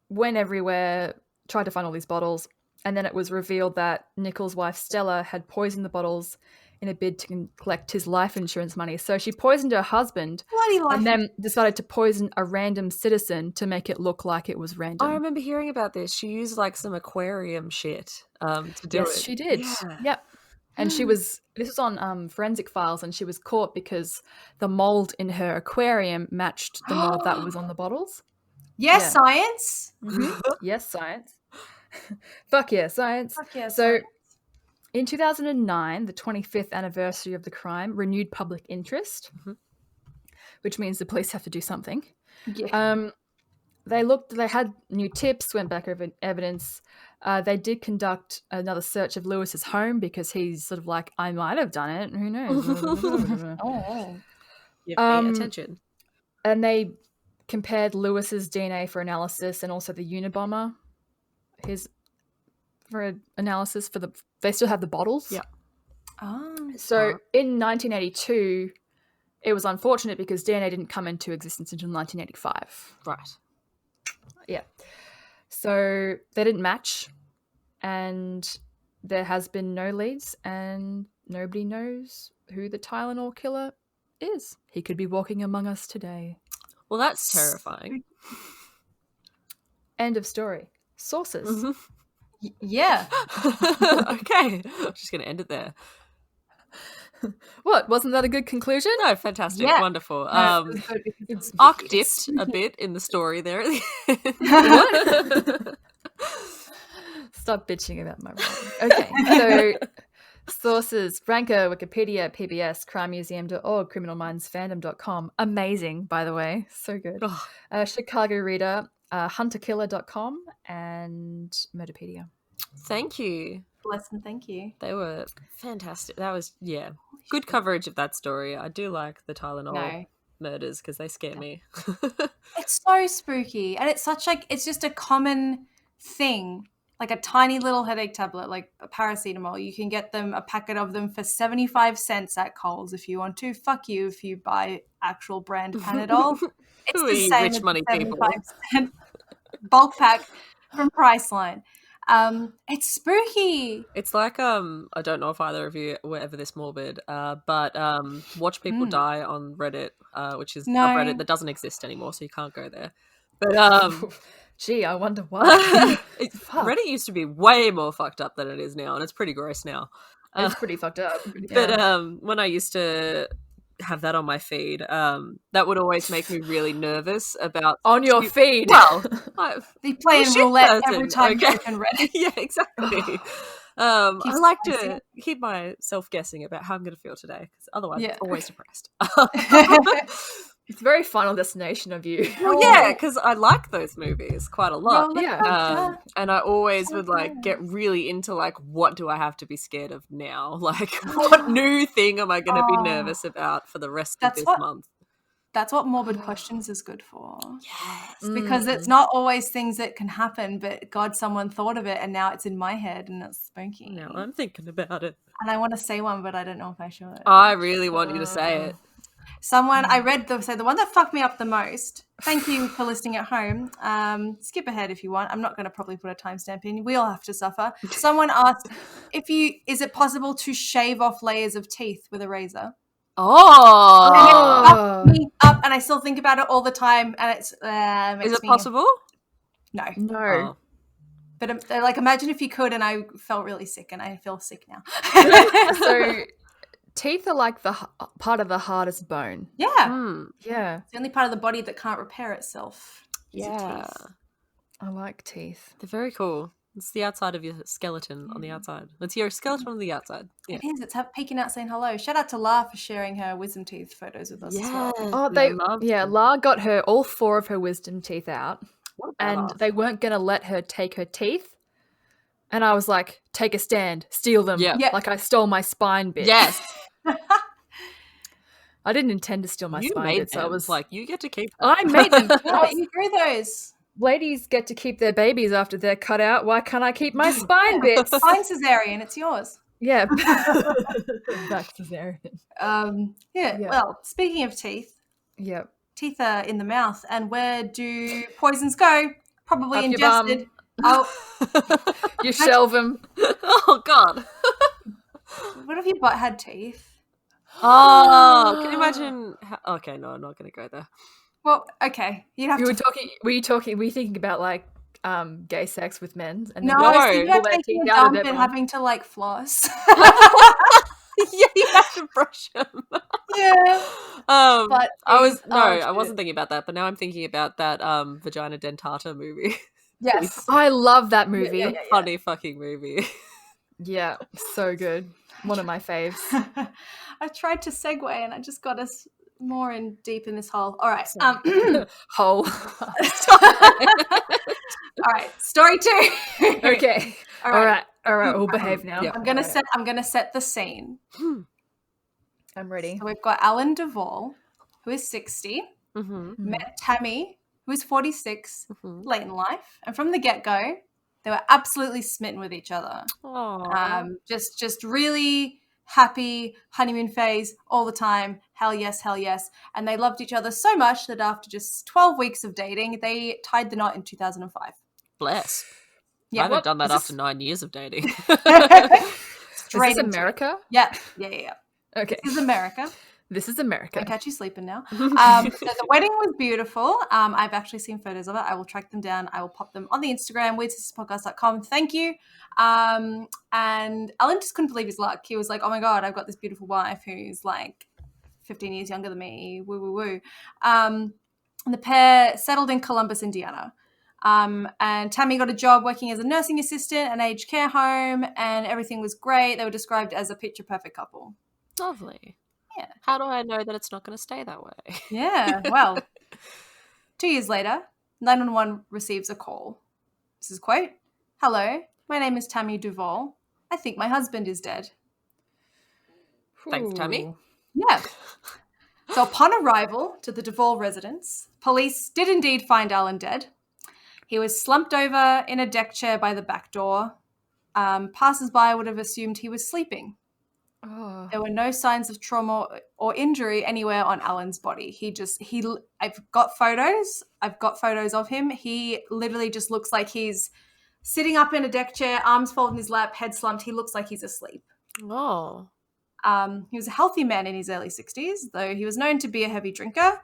Speaker 1: went everywhere, tried to find all these bottles. And then it was revealed that Nichols' wife, Stella, had poisoned the bottles in a bid to collect his life insurance money. So she poisoned her husband and then decided to poison a random citizen to make it look like it was random.
Speaker 4: I remember hearing about this. She used some aquarium shit to do it.
Speaker 1: Yes, she did.
Speaker 4: Yeah.
Speaker 1: Yep. And this was on Forensic Files, and she was caught because the mold in her aquarium matched the mold that was on the bottles.
Speaker 3: Yes,
Speaker 1: Yeah.
Speaker 3: science.
Speaker 1: Mm-hmm. Yes, science. Fuck yeah, science.
Speaker 3: Fuck yeah,
Speaker 1: So
Speaker 3: science.
Speaker 1: in 2009, the 25th anniversary of the crime renewed public interest, which means the police have to do something.
Speaker 3: Yeah.
Speaker 1: They had new tips, went back over evidence. They did conduct another search of Lewis's home because he's sort of like, I might have done it. Who knows?
Speaker 3: Oh.
Speaker 4: Give me attention.
Speaker 1: And they compared Lewis's DNA for analysis and also the Unabomber, for analysis they still have the bottles.
Speaker 4: Yeah.
Speaker 3: Oh.
Speaker 1: So in 1982, it was unfortunate because DNA didn't come into existence until 1985.
Speaker 4: Right.
Speaker 1: Yeah. So they didn't match, and there has been no leads, and nobody knows who the Tylenol killer is. He could be walking among us today.
Speaker 4: Well, that's terrifying.
Speaker 1: End of story. Sources.
Speaker 3: Yeah.
Speaker 4: Okay. I'm just going to end it there.
Speaker 1: What? Wasn't that a good conclusion?
Speaker 4: No, fantastic.
Speaker 3: Yeah.
Speaker 4: Wonderful.
Speaker 1: It's
Speaker 4: Arc dipped a bit in the story there at the end.
Speaker 1: Stop bitching about my writing. Okay, so sources: Ranker, Wikipedia, PBS, crimemuseum.org, criminalmindsfandom.com. Amazing, by the way. So good. Chicago Reader, hunterkiller.com, and Murderpedia.
Speaker 4: Thank you.
Speaker 3: Bless and thank you.
Speaker 4: They were fantastic. That was, good coverage of that story. I do like the Tylenol murders because they scare me.
Speaker 3: It's so spooky, and it's it's just a common thing. Like a tiny little headache tablet, like a paracetamol. You can get a packet of them for 75 cents at Coles if you want to. Fuck you if you buy actual brand Panadol. It's
Speaker 4: Who
Speaker 3: the
Speaker 4: are you
Speaker 3: same
Speaker 4: rich
Speaker 3: as
Speaker 4: money
Speaker 3: the
Speaker 4: people?
Speaker 3: 75-cent bulk pack from Priceline. It's spooky.
Speaker 4: It's like I don't know if either of you were ever this morbid, but watch people die on Reddit, which is a Reddit that doesn't exist anymore, so you can't go there. But
Speaker 1: Gee, I wonder why. Fuck.
Speaker 4: Reddit used to be way more fucked up than it is now, and it's pretty gross now.
Speaker 1: It's pretty fucked up.
Speaker 4: But
Speaker 1: Yeah.
Speaker 4: when I used to have that on my feed, that would always make me really nervous about
Speaker 1: On your feed.
Speaker 4: Well,
Speaker 3: They play in
Speaker 4: shit
Speaker 3: roulette
Speaker 4: person,
Speaker 3: every time
Speaker 4: okay.
Speaker 3: you open Reddit.
Speaker 4: yeah, exactly. I
Speaker 3: Keeps
Speaker 4: like
Speaker 3: depressing.
Speaker 4: to keep myself guessing about how I'm going to feel today, because otherwise
Speaker 3: Yeah.
Speaker 4: I'm always depressed.
Speaker 1: It's very Final Destination of you.
Speaker 4: Well, yeah, because I like those movies quite a lot.
Speaker 1: Yeah.
Speaker 4: And I always would like get really into like, what do I have to be scared of now? Like, what new thing am I going to be nervous about for the rest of this month?
Speaker 3: That's what Morbid Questions is good for.
Speaker 4: Yes.
Speaker 3: Because it's not always things that can happen, but God, someone thought of it and now it's in my head and it's spooky.
Speaker 4: Now I'm thinking about it.
Speaker 3: And I want to say one, but I don't know if I should.
Speaker 4: I really want you to say it.
Speaker 3: I read the one that fucked me up the most. Thank you for listening at home. Skip ahead if you want. I'm not going to probably put a timestamp in. We all have to suffer. Someone asked, is it possible to shave off layers of teeth with a razor?
Speaker 4: Oh.
Speaker 3: And it fucked me up, and I still think about it all the time. And it's
Speaker 4: Is it possible?
Speaker 3: No.
Speaker 1: No.
Speaker 3: But like, imagine if you could. And I felt really sick, and I feel sick now.
Speaker 1: So teeth are like the part of the hardest bone.
Speaker 3: Yeah.
Speaker 1: Yeah.
Speaker 3: It's the only part of the body that can't repair itself.
Speaker 4: Yeah.
Speaker 1: I like teeth.
Speaker 4: They're very cool. It's the outside of your skeleton on the outside. It's your skeleton on the outside. Yeah.
Speaker 3: It is. It's peeking out saying hello. Shout out to La for sharing her wisdom teeth photos with us as well.
Speaker 1: Oh, La got all 4 of her wisdom teeth out, and they weren't going to let her take her teeth. And I was like, take a stand, steal them.
Speaker 4: Yeah.
Speaker 1: Like I stole my spine bit.
Speaker 4: Yes.
Speaker 1: I didn't intend to steal my
Speaker 4: You
Speaker 1: spine
Speaker 4: made
Speaker 1: bits.
Speaker 4: them.
Speaker 1: I was
Speaker 4: like, you get to keep them.
Speaker 1: I made them.
Speaker 3: Oh, you grew those.
Speaker 1: Ladies get to keep their babies after they're cut out. Why can't I keep my spine bits?
Speaker 3: Fine, cesarean. It's yours.
Speaker 1: Yeah. Back to cesarean.
Speaker 3: Well, speaking of teeth,
Speaker 1: Yep.
Speaker 3: teeth are in the mouth. And where do poisons go? Probably
Speaker 1: Up your
Speaker 3: ingested.
Speaker 1: bum. You shelve them.
Speaker 4: Oh, God.
Speaker 3: What if your butt had teeth?
Speaker 4: Oh, can you imagine? Okay, no, I'm not going to go there.
Speaker 3: Well, okay. You'd have
Speaker 1: Were you thinking about like gay sex with men? And
Speaker 3: No,
Speaker 1: then
Speaker 3: I was thinking
Speaker 1: pull
Speaker 3: about
Speaker 1: their
Speaker 3: taking
Speaker 1: teeth
Speaker 3: a
Speaker 1: out of
Speaker 3: dump
Speaker 1: their
Speaker 3: and
Speaker 1: bum?
Speaker 3: having to like floss.
Speaker 4: Yeah, you have to brush them.
Speaker 3: Yeah. But
Speaker 4: I wasn't thinking about that, but now I'm thinking about that Vagina Dentata movie.
Speaker 3: Yes.
Speaker 1: I love that movie.
Speaker 3: Yeah.
Speaker 4: Funny fucking movie.
Speaker 1: Yeah, so good. One of my faves.
Speaker 3: I tried to segue and I just got us more in deep in this hole. All right.
Speaker 1: Hole.
Speaker 3: All right. Story 2.
Speaker 1: Okay.
Speaker 3: All
Speaker 1: All
Speaker 3: right.
Speaker 1: right. We'll behave now.
Speaker 4: Yeah.
Speaker 3: I'm gonna set the scene.
Speaker 1: I'm ready.
Speaker 3: So we've got Alan Duvall, who is 60, met Tami, who is 46, late in life, and from the get-go, they were absolutely smitten with each other. Just really happy honeymoon phase all the time. Hell yes. And they loved each other so much that after just 12 weeks of dating, they tied the knot in 2005.
Speaker 4: Bless.
Speaker 3: Yeah,
Speaker 4: I'd have done that after 9 years of dating.
Speaker 1: Is this
Speaker 3: into
Speaker 1: America?
Speaker 3: Yeah.
Speaker 1: Okay.
Speaker 3: This is America.
Speaker 1: This is America.
Speaker 3: Don't catch you sleeping now. So the wedding was beautiful. I've actually seen photos of it. I will track them down. I will pop them on the Instagram, weirdsisters.podcast.com. Thank you. And Alan just couldn't believe his luck. He was like, oh my God, I've got this beautiful wife who's like 15 years younger than me. Woo, woo, woo. And the pair settled in Columbus, Indiana. And Tami got a job working as a nursing assistant at an aged care home, and everything was great. They were described as a picture-perfect couple.
Speaker 4: Lovely.
Speaker 3: Yeah.
Speaker 4: How do I know that it's not going to stay that way?
Speaker 3: Yeah, well, 2 years later, 911 receives a call. This is a quote. Hello, my name is Tami Duvall. I think my husband is dead.
Speaker 4: Thanks, Tami.
Speaker 3: Yeah. So upon arrival to the Duvall residence, police did indeed find Alan dead. He was slumped over in a deck chair by the back door. Passers-by would have assumed he was sleeping.
Speaker 1: Oh.
Speaker 3: There were no signs of trauma or injury anywhere on Alan's body. I've got photos of him. He literally just looks like he's sitting up in a deck chair, arms folded in his lap, head slumped. He looks like he's asleep.
Speaker 4: Oh.
Speaker 3: He was a healthy man in his early 60s, though he was known to be a heavy drinker.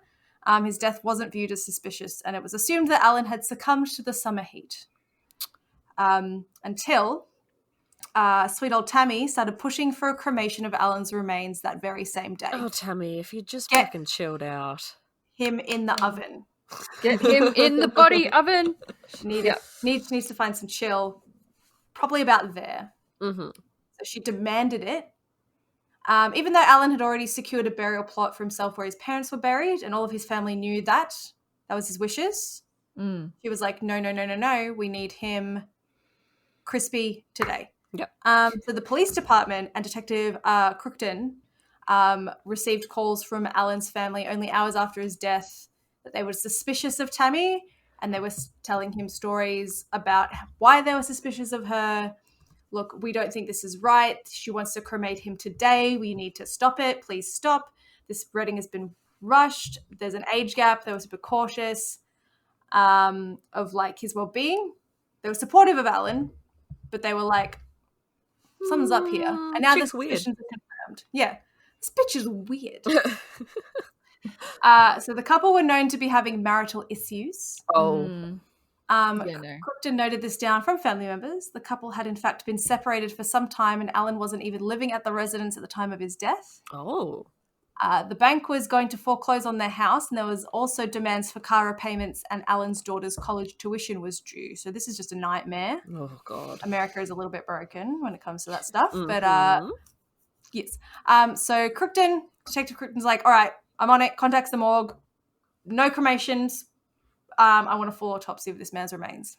Speaker 3: His death wasn't viewed as suspicious, and it was assumed that Alan had succumbed to the summer heat. Until sweet old Tami started pushing for a cremation of Alan's remains that very same day.
Speaker 4: Oh, Tami, if you just
Speaker 3: Get-
Speaker 4: fucking chilled out.
Speaker 3: Him in the oven.
Speaker 1: Get him in the body oven.
Speaker 3: Needs to find some chill. Probably about there.
Speaker 4: Mm-hmm.
Speaker 3: So she demanded it. Even though Alan had already secured a burial plot for himself where his parents were buried, and all of his family knew that was his wishes. She was like, no, we need him crispy today.
Speaker 4: Yep.
Speaker 3: So the police department and Detective Crookton received calls from Alan's family only hours after his death that they were suspicious of Tami, and they were telling him stories about why they were suspicious of her. Look, we don't think this is right. She wants to cremate him today. We need to stop it. Please stop. This wedding has been rushed. There's an age gap. They were super cautious of like his well-being. They were supportive of Alan, but they were like, something's up here. And now the suspicions are confirmed. Yeah, this bitch is weird. So the couple were known to be having marital issues. Crookton noted this down from family members. The couple had in fact been separated for some time, and Alan wasn't even living at the residence at the time of his death. The bank was going to foreclose on their house, and there was also demands for car repayments, and Alan's daughter's college tuition was due. So this is just a nightmare.
Speaker 4: Oh, God.
Speaker 3: America is a little bit broken when it comes to that stuff. But yes. So Detective Crookton's like, all right, I'm on it. Contacts the morgue. No cremations. I want a full autopsy of this man's remains.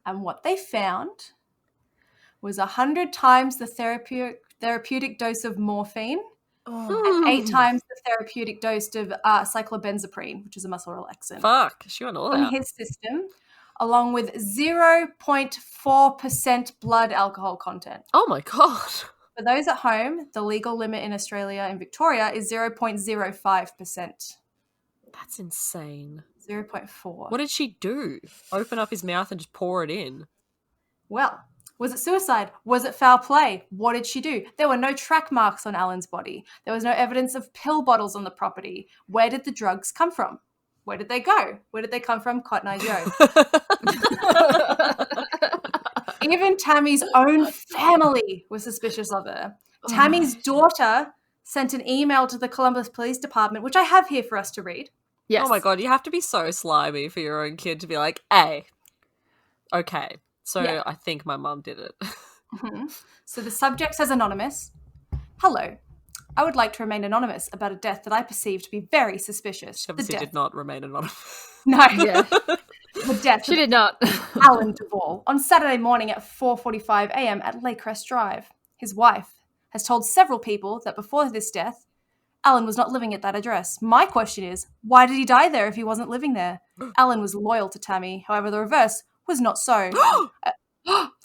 Speaker 3: And what they found was 100 times the therapeutic dose of morphine and 8 times the therapeutic dose of cyclobenzaprine, which is a muscle relaxant.
Speaker 4: Fuck, she on all
Speaker 3: in
Speaker 4: that.
Speaker 3: his system, along with 0.4% blood alcohol content.
Speaker 4: Oh my God.
Speaker 3: For those at home, the legal limit in Australia and Victoria is 0.05%.
Speaker 4: That's insane.
Speaker 3: 0.4.
Speaker 4: What did she do? Open up his mouth and just pour it in?
Speaker 3: Well, was it suicide? Was it foul play? What did she do? There were no track marks on Alan's body. There was no evidence of pill bottles on the property. Where did the drugs come from? Where did they go? Where did they come from? Cotton Eye Joe. Even Tammy's own family was suspicious of her. Tammy's daughter sent an email to the Columbus Police Department, which I have here for us to read.
Speaker 1: Yes.
Speaker 4: Oh my God, you have to be so slimy for your own kid to be like, hey, okay, so
Speaker 3: Yeah.
Speaker 4: I think my mum did it.
Speaker 3: So the subject says anonymous. Hello. I would like to remain anonymous about a death that I perceive to be very suspicious.
Speaker 4: She obviously did not remain anonymous.
Speaker 3: No.
Speaker 1: Yeah.
Speaker 3: The death
Speaker 1: She did not.
Speaker 3: Alan Duvall on Saturday morning at 4:45 a.m. at Lakecrest Drive. His wife has told several people that before this death, Alan was not living at that address. My question is, why did he die there if he wasn't living there? Alan was loyal to Tami. However, the reverse was not so.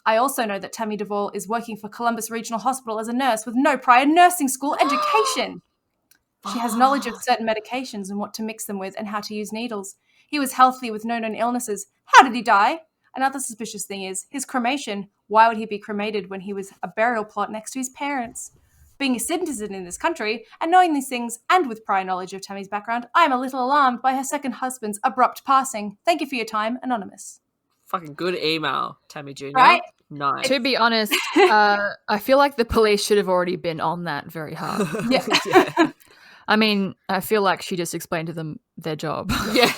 Speaker 3: I also know that Tami Duvall is working for Columbus Regional Hospital as a nurse with no prior nursing school education. She has knowledge of certain medications and what to mix them with and how to use needles. He was healthy with no known illnesses. How did he die? Another suspicious thing is his cremation. Why would he be cremated when he was a burial plot next to his parents? Being a citizen in this country and knowing these things and with prior knowledge of Tammy's background, I am a little alarmed by her second husband's abrupt passing. Thank you for your time, Anonymous.
Speaker 4: Fucking good email, Tami Jr.
Speaker 3: Right?
Speaker 4: Nice.
Speaker 1: To be honest, I feel like the police should have already been on that very hard.
Speaker 3: Yeah.
Speaker 4: Yeah.
Speaker 1: I mean, I feel like she just explained to them their job.
Speaker 4: Yeah.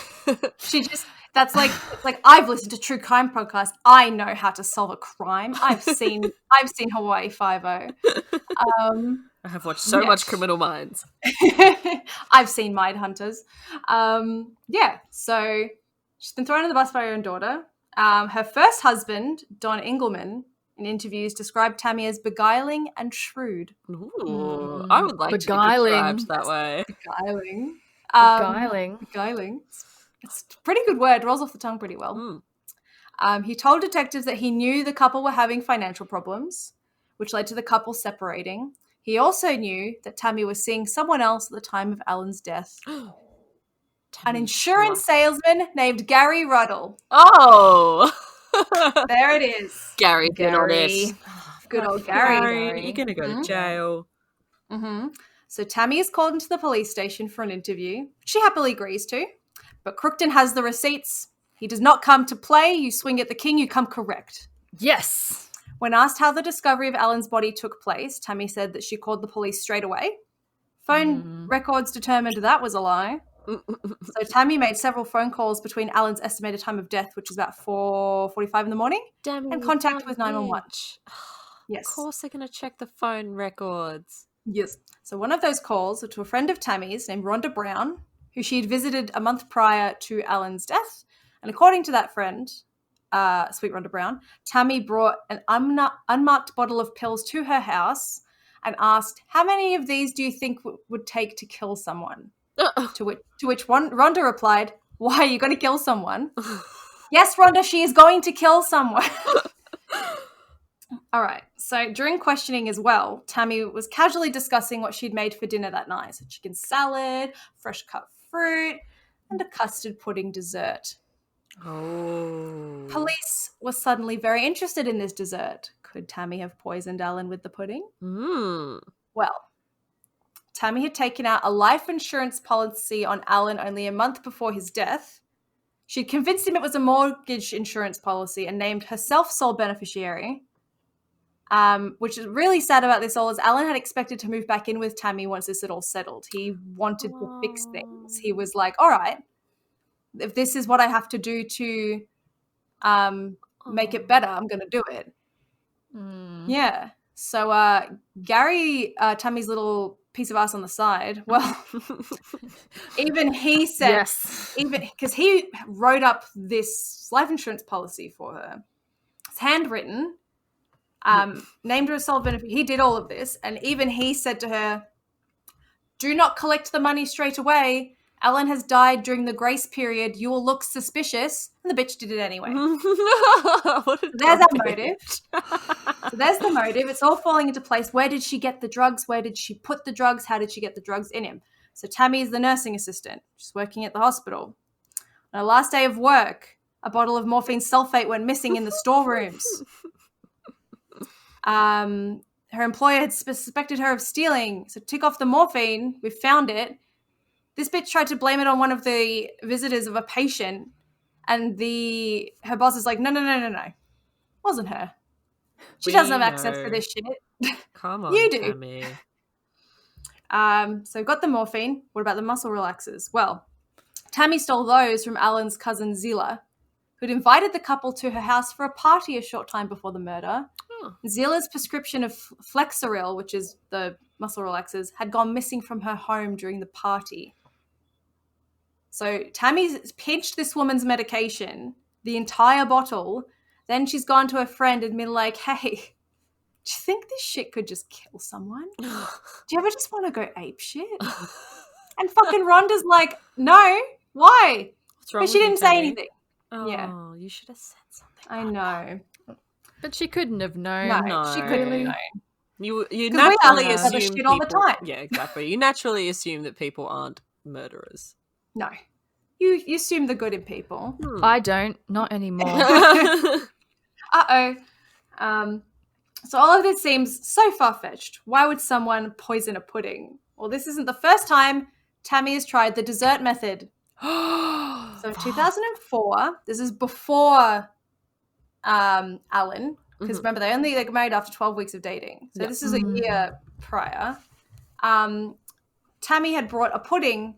Speaker 3: That's like, it's like I've listened to true crime podcasts. I know how to solve a crime. I've seen Hawaii Five-0.
Speaker 4: I have watched so much Criminal Minds.
Speaker 3: I've seen Mindhunters. So she's been thrown in the bus by her own daughter. Her first husband, Don Engelman, in interviews described Tami as beguiling and shrewd.
Speaker 4: Ooh, I would like
Speaker 1: Beguiling.
Speaker 4: to be described that way.
Speaker 3: Beguiling.
Speaker 1: Beguiling.
Speaker 3: It's a pretty good word. Rolls off the tongue pretty well. He told detectives that he knew the couple were having financial problems, which led to the couple separating. He also knew that Tami was seeing someone else at the time of Alan's death. An insurance salesman named Gary Ruddle.
Speaker 4: Oh!
Speaker 3: There it is.
Speaker 4: Gary, good on it.
Speaker 3: Good old Gary.
Speaker 4: You're going to go to jail.
Speaker 3: Mm-hmm. So Tami is called into the police station for an interview, which she happily agrees to. But Crookton has the receipts. He does not come to play. You swing at the king, you come correct.
Speaker 1: Yes.
Speaker 3: When asked how the discovery of Alan's body took place, Tami said that she called the police straight away. Phone records determined that was a lie. So Tami made several phone calls between Alan's estimated time of death, which is about 4:45 in the morning, and contact with 911. Yes.
Speaker 4: Of course they're going to check the phone records.
Speaker 3: Yes. So one of those calls were to a friend of Tammy's named Rhonda Brown, who she had visited a month prior to Alan's death. And according to that friend, sweet Rhonda Brown, Tami brought an unmarked bottle of pills to her house and asked, how many of these do you think would take to kill someone? To which Rhonda replied, why are you going to kill someone? Yes, Rhonda, she is going to kill someone. All right. So during questioning as well, Tami was casually discussing what she'd made for dinner that night. So chicken salad, fresh cut fruit, and a custard pudding dessert.
Speaker 4: Oh.
Speaker 3: Police were suddenly very interested in this dessert. Could Tami have poisoned Alan with the pudding? Well, Tami had taken out a life insurance policy on Alan only a month before his death. She'd convinced him it was a mortgage insurance policy and named herself sole beneficiary. Which is really sad about this all is Alan had expected to move back in with Tami once this had all settled. He wanted to fix things. He was like, all right, if this is what I have to do to make it better, I'm going to do it. Yeah. So Gary, Tammy's little piece of ass on the side, well, even he said,
Speaker 1: Yes.
Speaker 3: even because he wrote up this life insurance policy for her. It's handwritten. Named her a sole beneficiary. He did all of this, and even he said to her, do not collect the money straight away. Alan has died during the grace period. You will look suspicious. And the bitch did it anyway. There's our motive. So there's the motive. It's all falling into place. Where did she get the drugs? Where did she put the drugs? How did she get the drugs in him? So Tami is the nursing assistant. She's working at the hospital. On her last day of work, a bottle of morphine sulfate went missing in the storerooms. Her employer had suspected her of stealing. So tick off the morphine. We found it. This bitch tried to blame it on one of the visitors of a patient. And her boss is like, no. Wasn't her. She doesn't have access to this shit.
Speaker 4: Come on,
Speaker 3: You do.
Speaker 4: Tami.
Speaker 3: So got the morphine. What about the muscle relaxers? Well, Tami stole those from Alan's cousin Zila, who'd invited the couple to her house for a party a short time before the murder. Zila's prescription of Flexeril, which is the muscle relaxers, had gone missing from her home during the party. So Tammy's pinched this woman's medication, the entire bottle. Then she's gone to her friend and been like, hey, do you think this shit could just kill someone? Do you ever just want to go ape shit? And fucking Rhonda's like, no, why? But she didn't say anything.
Speaker 4: Oh,
Speaker 3: Yeah.
Speaker 4: you should have said something.
Speaker 3: I know.
Speaker 1: But she couldn't have known.
Speaker 3: No, she couldn't have known.
Speaker 4: You
Speaker 3: 'Cause we
Speaker 4: naturally
Speaker 3: ask each other
Speaker 4: assume
Speaker 3: shit all the
Speaker 4: people-
Speaker 3: time.
Speaker 4: Yeah, exactly. You naturally assume that people aren't murderers.
Speaker 3: No. You assume the good in people.
Speaker 1: I don't. Not anymore.
Speaker 3: Uh-oh. So all of this seems so far-fetched. Why would someone poison a pudding? Well, this isn't the first time Tami has tried the dessert method. So in 2004, this is before Alan, because remember, they only got married after 12 weeks of dating. So this is a year prior. Tami had brought a pudding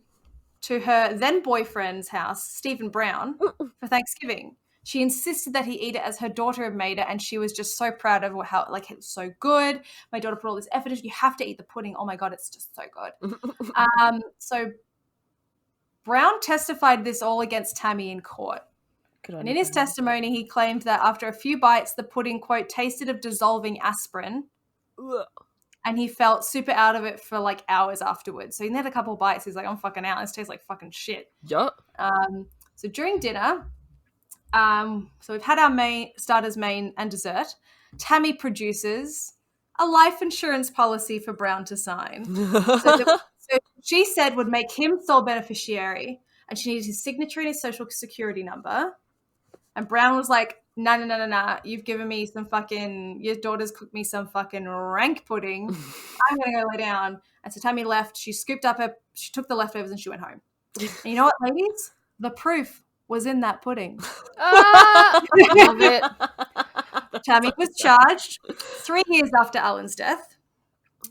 Speaker 3: to her then boyfriend's house, Stephen Brown, for Thanksgiving. She insisted that he eat it as her daughter had made it, and she was just so proud of how it was so good. My daughter put all this effort into it. You have to eat the pudding. Oh my God, it's just so good. So Brown testified this all against Tami in court. And in his testimony, he claimed that after a few bites, the pudding, quote, tasted of dissolving aspirin. And he felt super out of it for like hours afterwards. So he had a couple of bites. He's like, I'm fucking out. This tastes like fucking shit.
Speaker 4: Yup.
Speaker 3: So during dinner, so we've had our starters, main, and dessert. Tami produces a life insurance policy for Brown to sign. So she said would make him sole beneficiary, and she needed his signature and his social security number. And Brown was like, nah. You've given me your daughter's cooked me some fucking rank pudding. I'm going to go lay down. And so Tami left. She took the leftovers and she went home. And you know what, ladies? The proof was in that pudding.
Speaker 1: Love it.
Speaker 3: Tami was charged 3 years after Alan's death.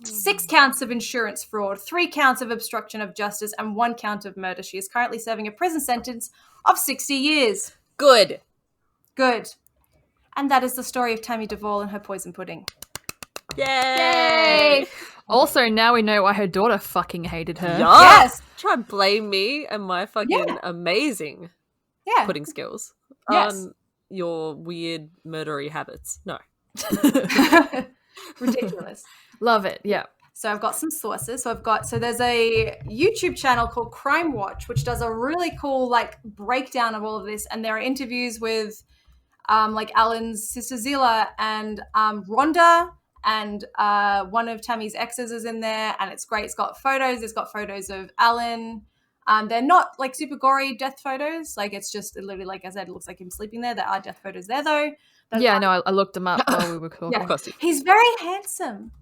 Speaker 3: 6 counts of insurance fraud, 3 counts of obstruction of justice, and 1 count of murder. She is currently serving a prison sentence of 60 years.
Speaker 4: Good.
Speaker 3: And that is the story of Tami Duvall and her poison pudding.
Speaker 4: Yay!
Speaker 1: Also, now we know why her daughter fucking hated her.
Speaker 3: Yes.
Speaker 4: Try and blame me and my fucking amazing pudding skills on your weird murdery habits. No.
Speaker 3: Ridiculous.
Speaker 1: Love it. Yeah.
Speaker 3: So I've got some sources. So there's a YouTube channel called Crime Watch, which does a really cool like breakdown of all of this. And there are interviews with like Alan's sister Zila and Rhonda, and one of Tami's exes is in there, and it's great. It's got photos of Alan. They're not like super gory death photos. Like it's just literally, like I said, it looks like him sleeping there. There are death photos there though.
Speaker 1: I looked him up while we were talking.
Speaker 3: Yeah. He's very handsome.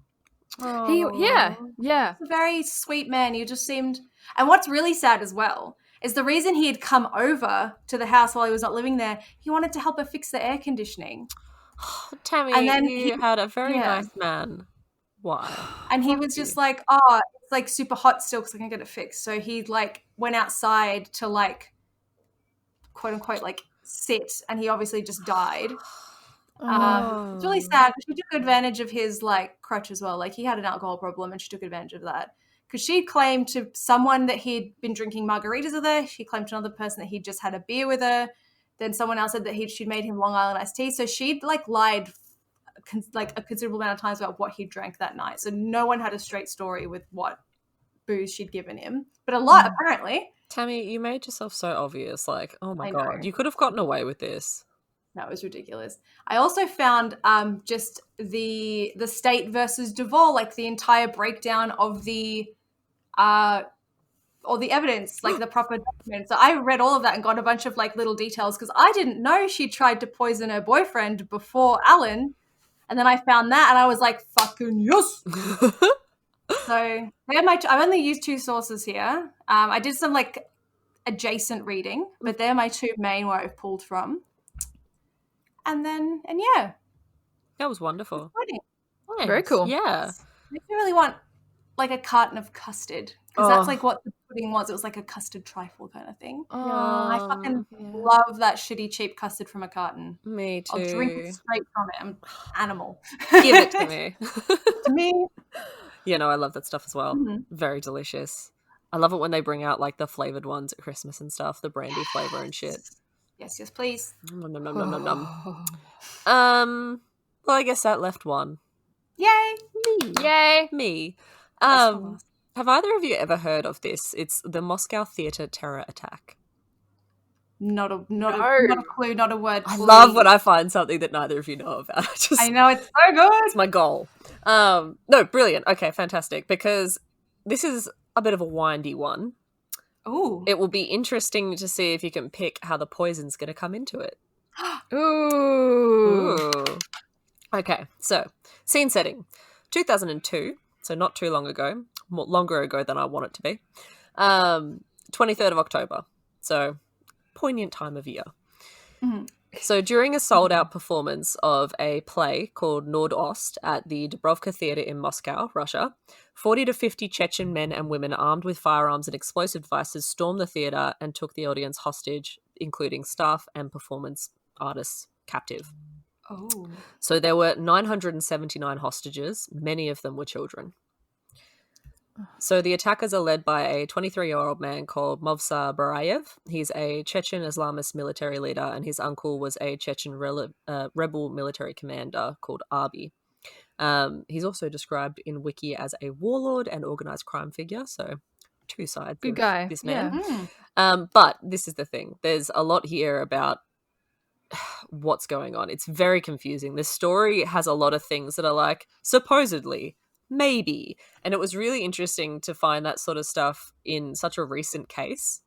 Speaker 1: Yeah.
Speaker 3: He's a very sweet man. You just seemed, and what's really sad as well is the reason he had come over to the house while he was not living there. He wanted to help her fix the air conditioning.
Speaker 4: Tami, and then you had a very nice man. Why?
Speaker 3: And he was just like, oh, it's like super hot still because I can get it fixed. So he like went outside to like, quote unquote, like sit, and he obviously just died. It's really sad. She took advantage of his like crutch as well. Like he had an alcohol problem, and she took advantage of that because she claimed to someone that he'd been drinking margaritas with her. She claimed to another person that he'd just had a beer with her. Then someone else said that she'd made him Long Island iced tea. So she'd like lied like a considerable amount of times about what he drank that night. So no one had a straight story with what booze she'd given him, but a lot apparently.
Speaker 4: Tami, you made yourself so obvious. Like, oh my God, you could have gotten away with this.
Speaker 3: That was ridiculous. I also found just the state versus Duvall, like the entire breakdown of the all the evidence, like the proper documents. So I read all of that and got a bunch of like little details because I didn't know she tried to poison her boyfriend before Alan. And then I found that and I was like, fucking yes. So I've only used 2 sources here. I did some like adjacent reading, but they're my 2 main where I've pulled from. And yeah.
Speaker 4: That was wonderful.
Speaker 1: Very cool.
Speaker 4: Yeah.
Speaker 3: Makes me really want like a carton of custard because that's like what the pudding was. It was like a custard trifle kind of thing. I fucking love that shitty cheap custard from a carton.
Speaker 4: Me too.
Speaker 3: I'll drink it straight from it. I'm an animal.
Speaker 4: Give it to me.
Speaker 3: To me.
Speaker 4: Yeah, no, I love that stuff as well. Very delicious. I love it when they bring out like the flavored ones at Christmas and stuff, the brandy flavor and shit.
Speaker 3: Yes, please.
Speaker 4: Nom, nom, nom, nom, nom. Well, I guess that left one.
Speaker 3: Yay!
Speaker 4: Me. Have either of you ever heard of this? It's the Moscow Theatre terror attack.
Speaker 3: Not a clue, not a word.
Speaker 4: I love when I find something that neither of you know about.
Speaker 3: I know, it's so good.
Speaker 4: It's my goal. No, brilliant. Okay, fantastic. Because this is a bit of a windy one.
Speaker 3: Ooh.
Speaker 4: It will be interesting to see if you can pick how the poison's going to come into it.
Speaker 1: Ooh.
Speaker 4: Okay, so scene setting. 2002, so not too long ago. More longer ago than I want it to be. 23rd of October. So poignant time of year. So during a sold-out performance of a play called Nordost at the Dubrovka Theatre in Moscow, Russia, 40 to 50 Chechen men and women armed with firearms and explosive devices stormed the theatre and took the audience hostage, including staff and performance artists captive.
Speaker 3: Oh.
Speaker 4: So there were 979 hostages. Many of them were children. So the attackers are led by a 23-year-old man called Movsar Barayev. He's a Chechen Islamist military leader, and his uncle was a Chechen rebel military commander called Arbi. He's also described in Wiki as a warlord and organized crime figure, so 2 sides
Speaker 1: Good
Speaker 4: of
Speaker 1: guy.
Speaker 4: this man.
Speaker 1: Yeah.
Speaker 4: But this is the thing. There's a lot here about what's going on. It's very confusing. This story has a lot of things that are like, supposedly, maybe. And it was really interesting to find that sort of stuff in such a recent case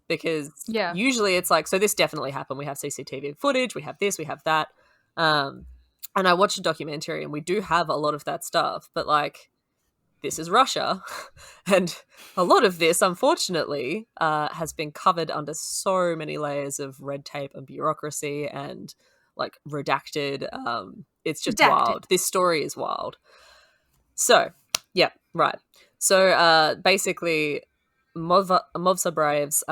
Speaker 2: because
Speaker 1: Yeah.
Speaker 2: usually it's like, so this definitely happened. We have CCTV footage, we have this, we have that. And I watched a documentary and we do have a lot of that stuff, but like, this is Russia. And a lot of this, unfortunately, has been covered under so many layers of red tape and bureaucracy and like redacted. It's just wild. This story is wild. So, yeah, right. So basically, Movsabraev's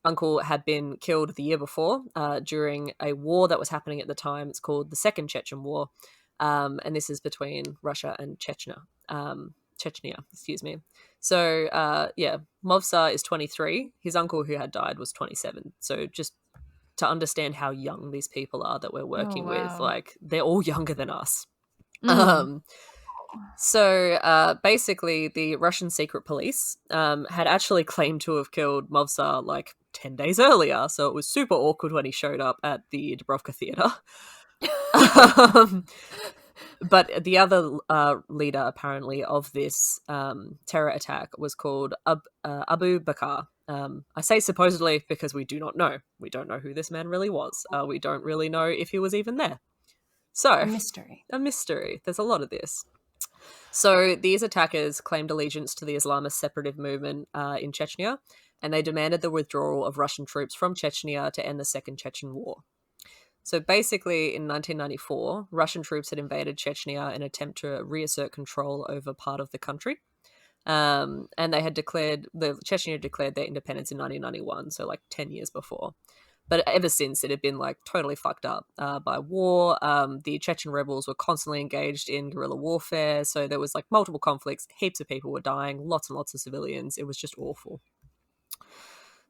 Speaker 2: uncle had been killed the year before during a war that was happening at the time. It's called the Second Chechen War. And this is between Russia and Chechnya, excuse me. So, yeah, Movsa is 23. His uncle who had died was 27. So just to understand how young these people are that we're working with, like, they're all younger than us. So basically, the Russian secret police had actually claimed to have killed Movsa like 10 days earlier. So it was super awkward when he showed up at the Dubrovka Theatre. But the other leader, apparently, of this terror attack was called Abu Bakr. I say supposedly because we do not know. We don't know who this man really was. We don't really know if he was even there. So,
Speaker 3: A mystery.
Speaker 2: A mystery. There's a lot of this. So these attackers claimed allegiance to the Islamist separative movement in Chechnya, and they demanded the withdrawal of Russian troops from Chechnya to end the Second Chechen War. So basically, in 1994, Russian troops had invaded Chechnya in an attempt to reassert control over part of the country. And they had Chechnya declared their independence in 1991, so like 10 years before. But ever since, it had been like totally fucked up by war. The Chechen rebels were constantly engaged in guerrilla warfare. So there was like multiple conflicts. Heaps of people were dying. Lots and lots of civilians. It was just awful.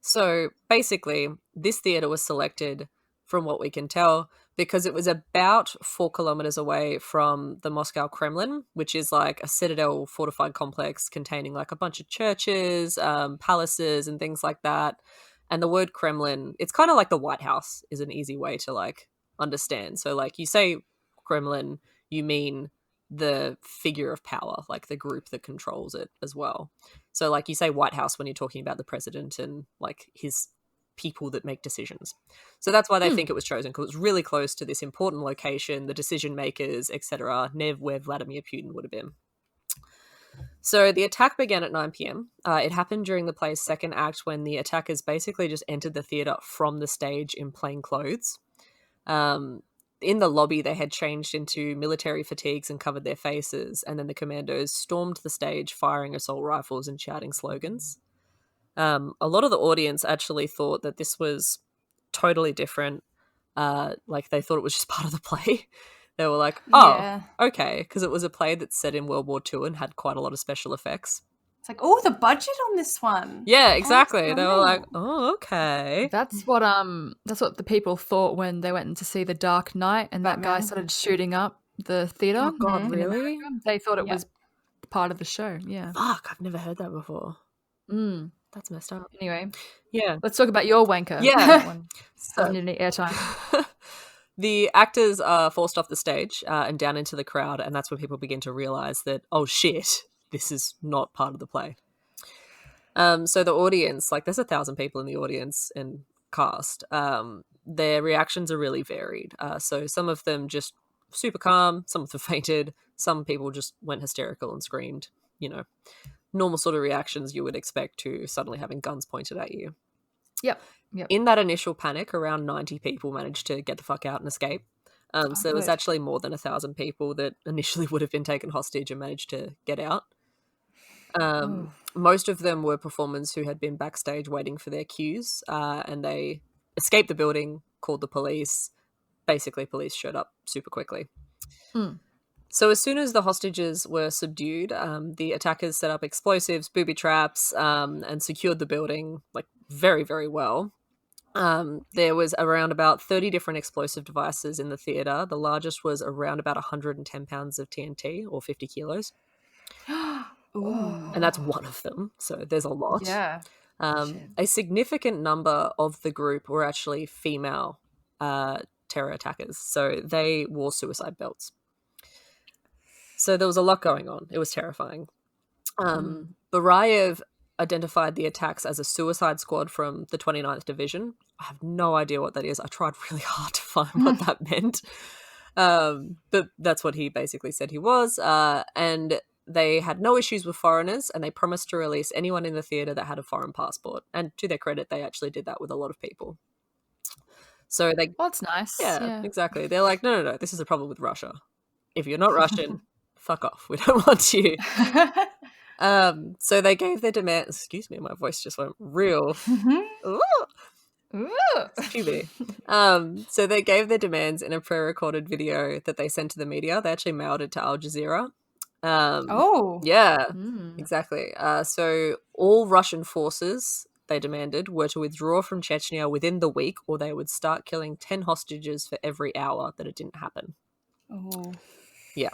Speaker 2: So basically, this theatre was selected, from what we can tell, because it was about 4 kilometers away from the Moscow Kremlin, which is like a citadel fortified complex containing like a bunch of churches, palaces, and things like that. And the word Kremlin, it's kind of like the White House is an easy way to like understand. So like you say Kremlin, you mean the figure of power, like the group that controls it as well. So like you say White House when you're talking about the president and like his people that make decisions. So that's why they think it was chosen, because it was really close to this important location, the decision makers, etc., where Vladimir Putin would have been. So the attack began at 9 p.m. It happened during the play's second act when the attackers basically just entered the theatre from the stage in plain clothes. In the lobby, they had changed into military fatigues and covered their faces, and then the commandos stormed the stage, firing assault rifles and shouting slogans. A lot of the audience actually thought that this was totally different. Like they thought it was just part of the play. They were like, okay, because it was a play that's set in World War II and had quite a lot of special effects.
Speaker 3: It's like, oh, the budget on this one.
Speaker 2: Yeah, exactly. They were like, oh, okay.
Speaker 1: That's what the people thought when they went in to see The Dark Knight and that guy started shooting up the theatre.
Speaker 2: Oh, God, really?
Speaker 1: They thought it was part of the show, yeah.
Speaker 2: Fuck, I've never heard that before. That's messed up.
Speaker 1: Anyway.
Speaker 2: Yeah.
Speaker 1: Let's talk about your wanker.
Speaker 2: Yeah.
Speaker 1: So, need any airtime.
Speaker 2: The actors are forced off the stage and down into the crowd, and that's when people begin to realise that, oh shit, this is not part of the play. So the audience, like there's 1,000 people in the audience and cast, their reactions are really varied. So some of them just super calm, some of them fainted, some people just went hysterical and screamed, you know, normal sort of reactions you would expect to suddenly having guns pointed at you.
Speaker 1: Yep.
Speaker 2: In that initial panic, around 90 people managed to get the fuck out and escape. So there was actually more than 1,000 people that initially would have been taken hostage and managed to get out. Most of them were performers who had been backstage waiting for their cues, and they escaped the building, called the police. Basically, police showed up super quickly. So as soon as the hostages were subdued, the attackers set up explosives, booby traps, and secured the building like very, very well. There was around about 30 different explosive devices in the theatre. The largest was around about 110 pounds of TNT, or 50 kilos. And that's one of them, so there's a lot.
Speaker 1: Yeah.
Speaker 2: A significant number of the group were actually female terror attackers, so they wore suicide belts. So there was a lot going on. It was terrifying. Barayev
Speaker 4: identified the attacks as a suicide squad from the 29th Division. I have no idea what that is. I tried really hard to find what that meant. But that's what he basically said he was. And they had no issues with foreigners, and they promised to release anyone in the theatre that had a foreign passport. And to their credit, they actually did that with a lot of people. So they...
Speaker 1: Well, that's nice.
Speaker 4: Yeah, exactly. They're like, no, this is a problem with Russia. If you're not Russian, fuck off. We don't want you. So they gave their demand... Excuse me, my voice just went real... Ooh. Excuse me. So they gave their demands in a pre-recorded video that they sent to the media. They actually mailed it to Al Jazeera. Yeah, exactly. So all Russian forces, they demanded, were to withdraw from Chechnya within the week, or they would start killing 10 hostages for every hour that it didn't happen.
Speaker 3: Oh.
Speaker 4: Yeah.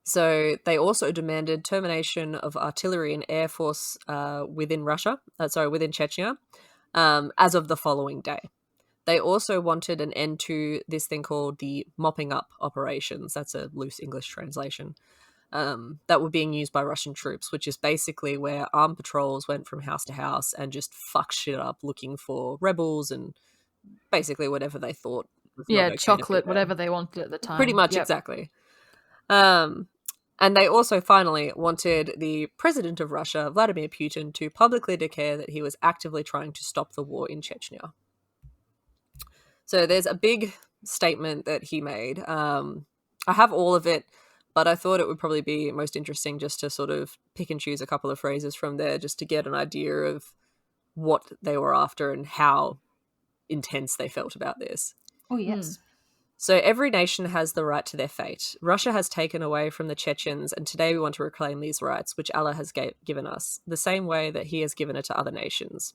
Speaker 4: So they also demanded termination of artillery and air force within Chechnya, as of the following day. They also wanted an end to this thing called the mopping up operations. That's a loose English translation. That were being used by Russian troops, which is basically where armed patrols went from house to house and just fucked shit up looking for rebels and basically whatever they thought was not okay to
Speaker 1: chocolate,
Speaker 4: be there.
Speaker 1: whatever they wanted at the time.
Speaker 4: Pretty much, exactly. And they also finally wanted the president of Russia, Vladimir Putin, to publicly declare that he was actively trying to stop the war in Chechnya. So there's a big statement that he made. I have all of it, but I thought it would probably be most interesting just to sort of pick and choose a couple of phrases from there just to get an idea of what they were after and how intense they felt about this.
Speaker 3: Oh, yes.
Speaker 4: So every nation has the right to their fate. Russia has taken away from the Chechens, and today we want to reclaim these rights, which Allah has given us, the same way that he has given it to other nations.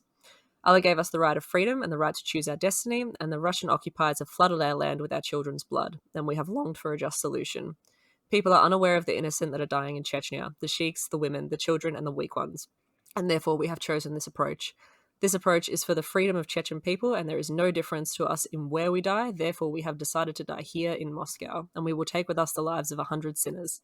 Speaker 4: Allah gave us the right of freedom and the right to choose our destiny, and the Russian occupiers have flooded our land with our children's blood, and we have longed for a just solution. People are unaware of the innocent that are dying in Chechnya, the sheiks, the women, the children, and the weak ones, and therefore we have chosen this approach. This approach is for the freedom of Chechen people, and there is no difference to us in where we die. Therefore, we have decided to die here in Moscow, and we will take with us the lives of 100 sinners.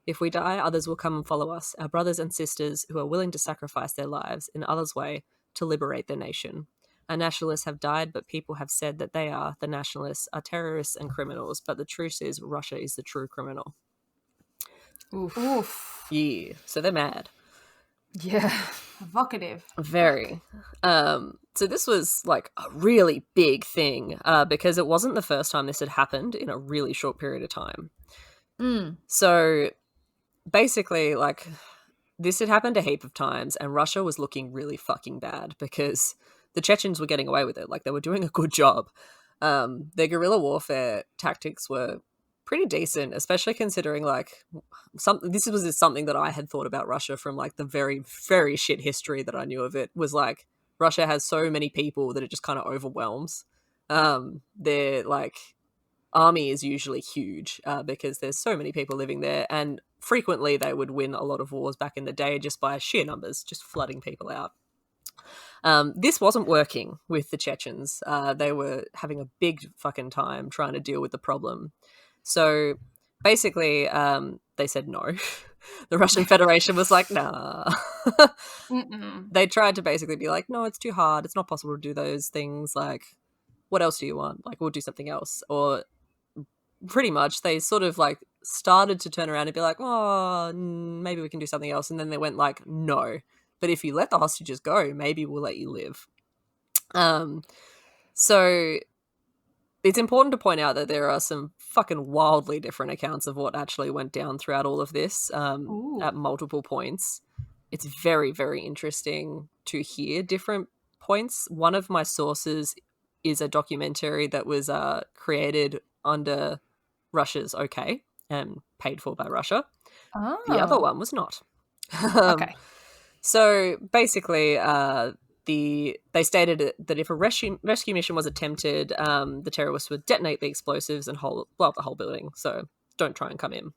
Speaker 4: If we die, others will come and follow us, our brothers and sisters who are willing to sacrifice their lives in Allah's way to liberate their nation. Our nationalists have died, but people have said that they are, the nationalists, are terrorists and criminals, but the truth is Russia is the true criminal.
Speaker 3: Oof.
Speaker 4: Yeah, so they're mad.
Speaker 1: Yeah.
Speaker 3: Evocative.
Speaker 4: Very. So this was like a really big thing because it wasn't the first time this had happened in a really short period of time. So basically, like, this had happened a heap of times and Russia was looking really fucking bad because the Chechens were getting away with it. Like, they were doing a good job. Their guerrilla warfare tactics were pretty decent, especially considering, like, this was something that I had thought about Russia from, like, the very, very shit history that I knew of it, was, like, Russia has so many people that it just kind of overwhelms. Their, like, army is usually huge because there's so many people living there, and frequently they would win a lot of wars back in the day just by sheer numbers, just flooding people out. This wasn't working with the Chechens. They were having a big fucking time trying to deal with the problem. So basically, they said no. The Russian Federation was like, nah. They tried to basically be like, no, it's too hard. It's not possible to do those things. Like, what else do you want? Like, we'll do something else. Or pretty much they sort of like started to turn around and be like, oh, maybe we can do something else. And then they went like, no. But if you let the hostages go, maybe we'll let you live. So it's important to point out that there are some fucking wildly different accounts of what actually went down throughout all of this at multiple points. It's very, very interesting to hear different points. One of my sources is a documentary that was created under Russia's okay and paid for by Russia. The other one was not.
Speaker 3: Okay.
Speaker 4: So basically, they stated that if a rescue mission was attempted, the terrorists would detonate the explosives and blow up the whole building. So don't try and come in.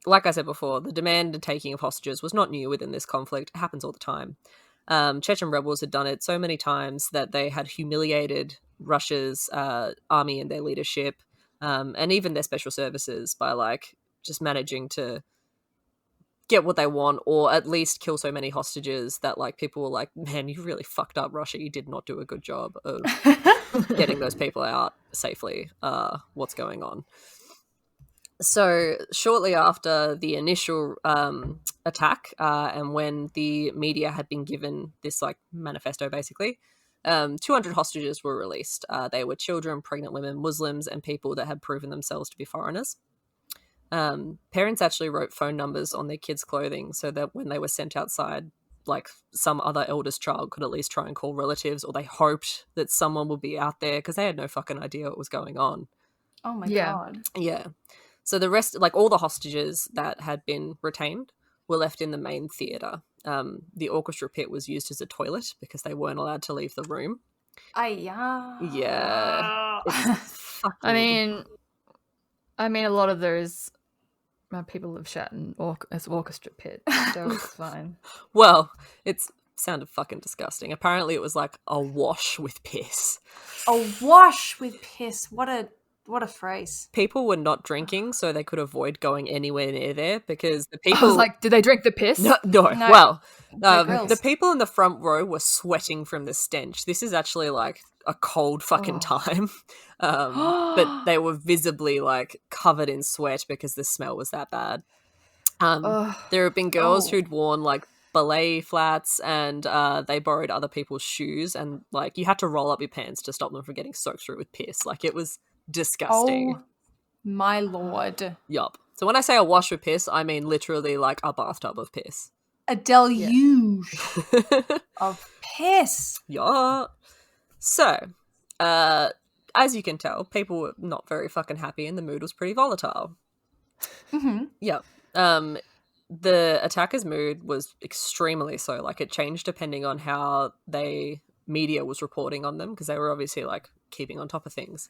Speaker 4: Like I said before, the demand and taking of hostages was not new within this conflict. It happens all the time. Chechen rebels had done it so many times that they had humiliated Russia's army and their leadership, and even their special services by like just managing to get what they want, or at least kill so many hostages that like people were like, man, you really fucked up, Russia. You did not do a good job of getting those people out safely. What's going on? So shortly after the initial attack, and when the media had been given this like manifesto, basically, 200 hostages were released. They were children, pregnant women, Muslims, and people that had proven themselves to be foreigners. Parents actually wrote phone numbers on their kids' clothing so that when they were sent outside, like some other eldest child could at least try and call relatives, or they hoped that someone would be out there because they had no fucking idea what was going on.
Speaker 3: Oh my
Speaker 1: Yeah.
Speaker 3: god.
Speaker 4: Yeah. So the rest, like all the hostages that had been retained, were left in the main theatre. The orchestra pit was used as a toilet because they weren't allowed to leave the room. Yeah. It's fucking...
Speaker 1: I mean, a lot of those people have shot in as orchestra pit, so it's fine.
Speaker 4: Well, it sounded fucking disgusting. Apparently it was like awash with piss.
Speaker 3: Awash with piss. What a phrase.
Speaker 4: People were not drinking, so they could avoid going anywhere near there because the people...
Speaker 1: I was like, did they drink the piss?
Speaker 4: No.
Speaker 3: No.
Speaker 4: Well,
Speaker 3: grills.
Speaker 4: the people in the front row were sweating from the stench. This is actually like a cold fucking time. But they were visibly like covered in sweat because the smell was that bad. There have been girls who'd worn like ballet flats, and they borrowed other people's shoes, and like you had to roll up your pants to stop them from getting soaked through with piss. Like it was disgusting.
Speaker 3: Oh my lord.
Speaker 4: Yup. So when I say a wash with piss, I mean literally like a bathtub of piss.
Speaker 3: A deluge of piss.
Speaker 4: Yeah. So, as you can tell, people were not very fucking happy and the mood was pretty volatile.
Speaker 3: Mm-hmm.
Speaker 4: Yep. The attacker's mood was extremely so. Like it changed depending on how media was reporting on them because they were obviously like keeping on top of things.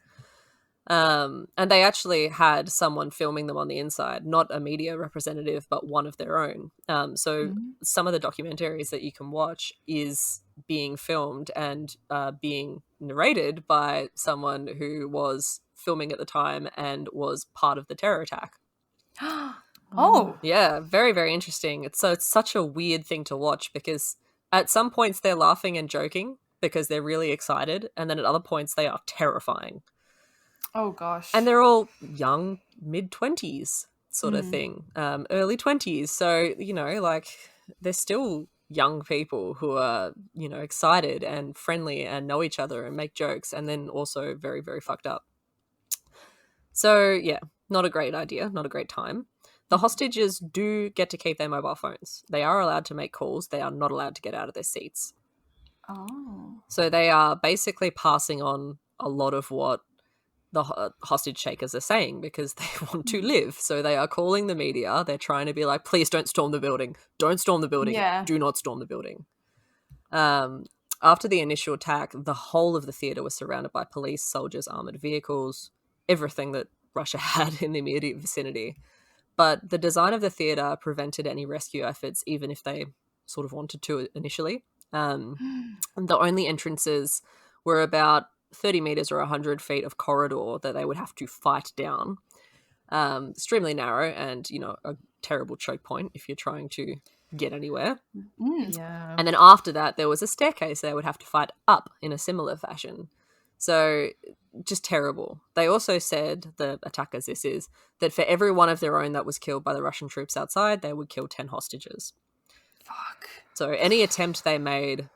Speaker 4: And they actually had someone filming them on the inside, not a media representative, but one of their own. So some of the documentaries that you can watch is being filmed and being narrated by someone who was filming at the time and was part of the terror attack.
Speaker 3: Oh.
Speaker 4: Yeah, very, very interesting. It's such a weird thing to watch because at some points they're laughing and joking because they're really excited, and then at other points they are terrifying.
Speaker 3: Oh gosh.
Speaker 4: And they're all young, mid-20s sort of thing, early 20s. So, you know, like they're still young people who are, you know, excited and friendly and know each other and make jokes, and then also very, very fucked up. So, yeah, not a great idea, not a great time. The hostages do get to keep their mobile phones. They are allowed to make calls. They are not allowed to get out of their seats.
Speaker 3: Oh.
Speaker 4: So they are basically passing on a lot of what the hostage shakers are saying because they want to live. So they are calling the media. They're trying to be like, please don't storm the building. Don't storm the building.
Speaker 3: Yeah.
Speaker 4: Do not storm the building. After the initial attack, the whole of the theatre was surrounded by police, soldiers, armoured vehicles, everything that Russia had in the immediate vicinity. But the design of the theatre prevented any rescue efforts, even if they sort of wanted to initially. The only entrances were about 30 meters or 100 feet of corridor that they would have to fight down. Extremely narrow and, you know, a terrible choke point if you're trying to get anywhere.
Speaker 1: Yeah.
Speaker 4: And then after that, there was a staircase they would have to fight up in a similar fashion. So just terrible. They also said, the attackers this is, that for every one of their own that was killed by the Russian troops outside, they would kill 10 hostages.
Speaker 3: Fuck.
Speaker 4: So any attempt they made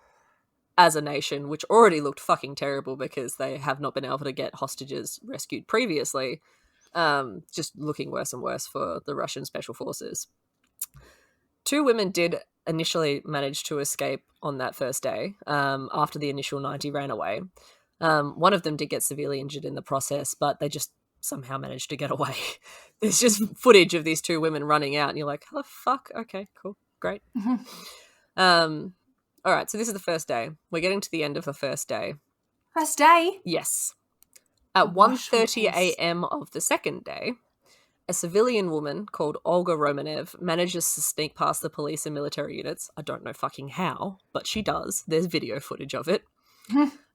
Speaker 4: as a nation, which already looked fucking terrible because they have not been able to get hostages rescued previously, just looking worse and worse for the Russian special forces. 2 women did initially manage to escape on that first day after the initial 90 ran away. One of them did get severely injured in the process, but they just somehow managed to get away. There's just footage of these 2 women running out and you're like, how the fuck? Okay, cool, great. All right, so this is the first day. We're getting to the end of the first day.
Speaker 3: First day?
Speaker 4: Yes. At 1:30 a.m. of the second day, a civilian woman called Olga Romanev manages to sneak past the police and military units. I don't know fucking how, but she does. There's video footage of it.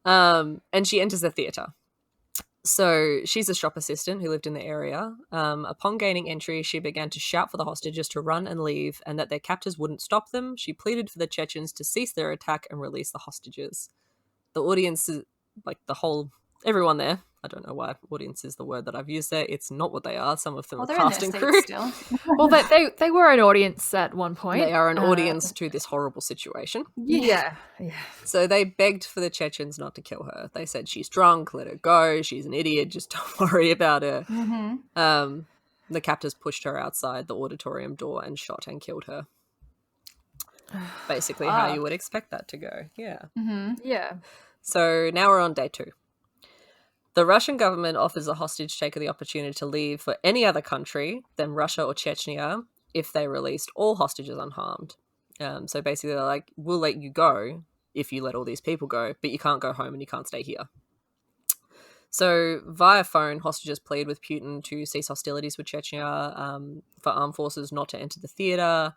Speaker 4: And she enters the theatre. So she's a shop assistant who lived in the area. Upon gaining entry, she began to shout for the hostages to run and leave, and that their captors wouldn't stop them. She pleaded for the Chechens to cease their attack and release the hostages. The audience, like everyone there, I don't know why audience is the word that I've used there. It's not what they are. Some of them are
Speaker 3: they're
Speaker 4: cast
Speaker 3: in
Speaker 4: and
Speaker 3: their
Speaker 4: crew.
Speaker 3: seats still.
Speaker 1: Well, they were an audience at one point.
Speaker 4: They are an audience to this horrible situation.
Speaker 1: Yeah.
Speaker 4: So they begged for the Chechens not to kill her. They said, she's drunk, let her go. She's an idiot, just don't worry about her.
Speaker 3: Mm-hmm.
Speaker 4: The captors pushed her outside the auditorium door and shot and killed her. Basically how you would expect that to go. Yeah.
Speaker 3: Mm-hmm.
Speaker 1: Yeah.
Speaker 4: So now we're on day 2. The Russian government offers the hostage taker the opportunity to leave for any other country than Russia or Chechnya if they released all hostages unharmed. So basically they're like, we'll let you go if you let all these people go, but you can't go home and you can't stay here. So via phone, hostages plead with Putin to cease hostilities with Chechnya, for armed forces not to enter the theatre.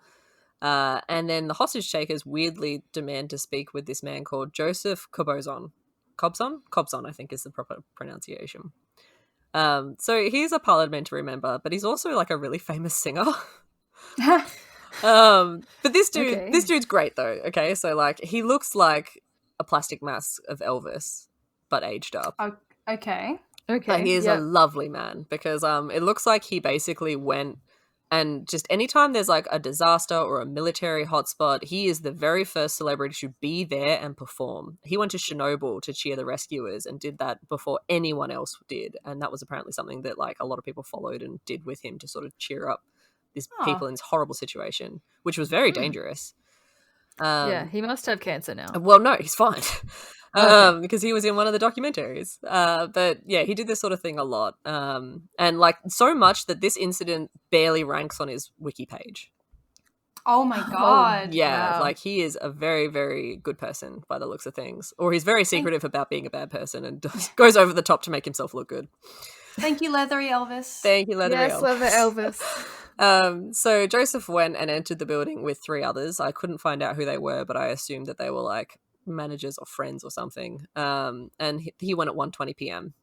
Speaker 4: And then the hostage takers weirdly demand to speak with this man called Joseph Kobzon. Kobzon, I think is the proper pronunciation. So he's a parliamentary member, but he's also like a really famous singer. But this dude's great though. Okay, so like he looks like a plastic mask of Elvis, but aged up.
Speaker 3: Okay.
Speaker 4: Like, he is a lovely man because it looks like he basically went and just anytime there's like a disaster or a military hotspot, he is the very first celebrity to be there and perform. He went to Chernobyl to cheer the rescuers and did that before anyone else did. And that was apparently something that like a lot of people followed and did with him to sort of cheer up these people in this horrible situation, which was very dangerous.
Speaker 1: Yeah, he must have cancer now.
Speaker 4: Well, no, he's fine. Because he was in one of the documentaries. But yeah, he did this sort of thing a lot. And like so much that this incident barely ranks on his wiki page.
Speaker 3: Oh my god.
Speaker 4: Yeah,
Speaker 1: Wow.
Speaker 4: like he is a very, very good person by the looks of things. Or he's very secretive about being a bad person and goes over the top to make himself look good.
Speaker 3: Thank you, Leathery Elvis.
Speaker 4: Thank you, Leathery
Speaker 1: Yes, Leather Elvis.
Speaker 4: So Joseph went and entered the building with 3 others. I couldn't find out who they were, but I assumed that they were like managers or friends or something. And he went at 1:20 p.m.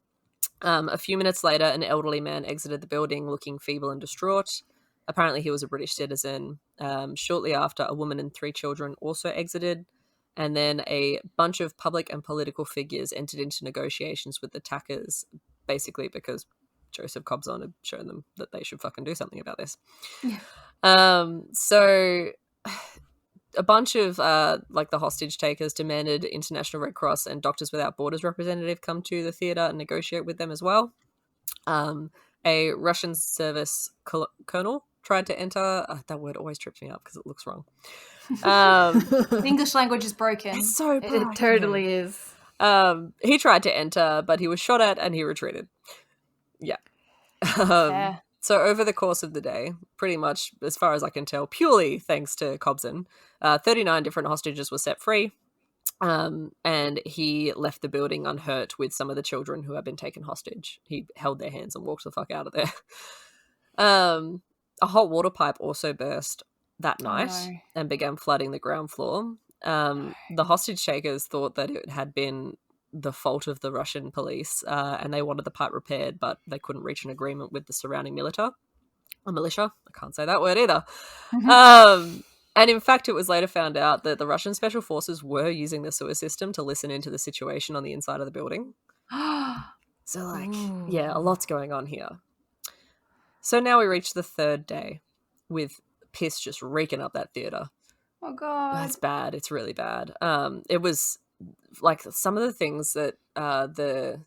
Speaker 4: A few minutes later, an elderly man exited the building looking feeble and distraught. Apparently he was a British citizen. Shortly after, a woman and 3 children also exited. And then a bunch of public and political figures entered into negotiations with the attackers, basically because Joseph Kobzon had shown them that they should fucking do something about this. Yeah. So a bunch of like the hostage takers demanded International Red Cross and Doctors Without Borders representative come to the theatre and negotiate with them as well. A Russian service colonel tried to enter. That word always trips me up because it looks wrong.
Speaker 3: The English language is broken.
Speaker 4: It's so broken.
Speaker 1: It totally is.
Speaker 4: He tried to enter, but he was shot at and he retreated. Yeah. So over the course of the day, pretty much as far as I can tell, purely thanks to Kobzon, 39 different hostages were set free. And he left the building unhurt with some of the children who had been taken hostage. He held their hands and walked the fuck out of there. A hot water pipe also burst that night and began flooding the ground floor. The hostage takers thought that it had been the fault of the Russian police, and they wanted the pipe repaired, but they couldn't reach an agreement with the surrounding militia. I can't say that word either. And in fact, it was later found out that the Russian special forces were using the sewer system to listen into the situation on the inside of the building. So like, yeah, a lot's going on here. So now we reach the 3rd day with piss just reeking up that theatre.
Speaker 3: Oh god.
Speaker 4: That's bad. It's really bad. It was like some of the things that the